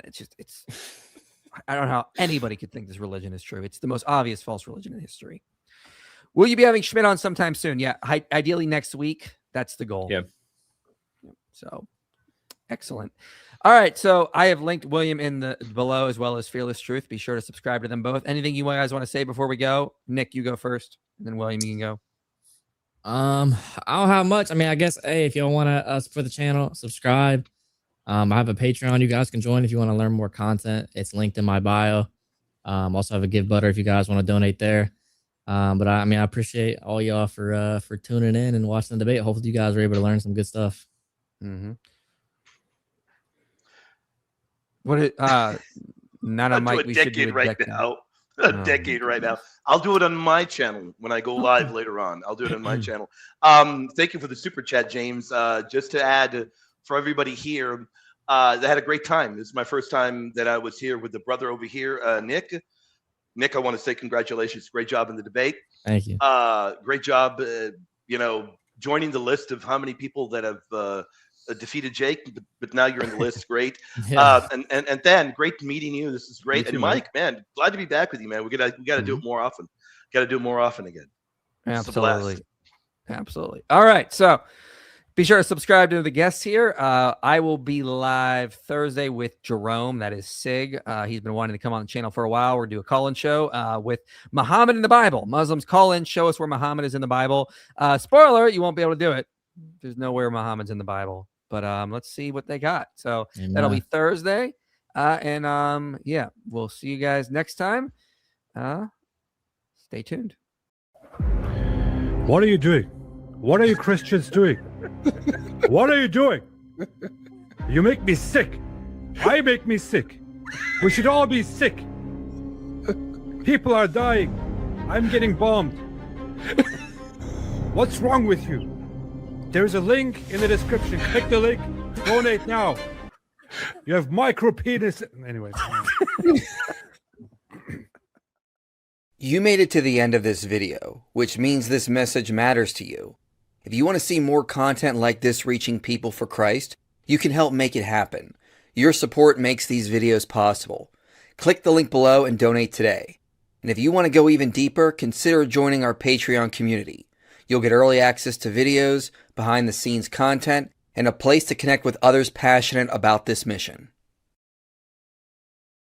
I don't know how anybody could think this religion is true. It's the most obvious false religion in history. Will you be having Schmidt on sometime soon? Yeah, ideally next week. That's the goal. Yeah. So, excellent. All right, so I have linked William in the below as well as Fearless Truth. Be sure to subscribe to them both. Anything you guys want to say before we go? Nick, you go first, and then William, you can go. I don't have much. I mean, I guess, hey, if y'all want to support the channel, subscribe. I have a Patreon you guys can join if you want to learn more content. It's linked in my bio. Also have a Give Butter if you guys want to donate there. But I mean, I appreciate all y'all for tuning in and watching the debate. Hopefully, you guys were able to learn some good stuff. Mm-hmm. What it not on Mike? A decade right now. A decade right now. I'll do it on my channel when I go live later on. I'll do it on my channel. Thank you for the super chat, James. Just to add for everybody here, they had a great time. This is my first time that I was here with the brother over here, Nick. Nick, I want to say congratulations. Great job in the debate. Thank you. Great job, joining the list of how many people that have defeated Jake, but now you're in the list. Great. Yeah. And then great meeting you. This is great. You too, and Mike, man, glad to be back with you, man. We gotta do it more often. Got to do it more often again. Absolutely. Absolutely. All right. So be sure to subscribe to the guests here. I will be live Thursday with Jerome. That is Sig. He's been wanting to come on the channel for a while. We're do a call-in show with Muhammad in the Bible. Muslims call in, show us where Muhammad is in the Bible. Spoiler, you won't be able to do it. There's nowhere Muhammad's in the Bible. But let's see what they got. So that'll be Thursday. Yeah, we'll see you guys next time. Stay tuned. What are you doing? What are you Christians doing? What are you doing? You make me sick. I make me sick. We should all be sick. People are dying. I'm getting bombed. What's wrong with you? There's a link in the description. Click the link. Donate now. You have micro penis. Anyway. You made it to the end of this video, which means this message matters to you. If you want to see more content like this reaching people for Christ, you can help make it happen. Your support makes these videos possible. Click the link below and donate today. And if you want to go even deeper, consider joining our Patreon community. You'll get early access to videos, behind-the-scenes content, and a place to connect with others passionate about this mission.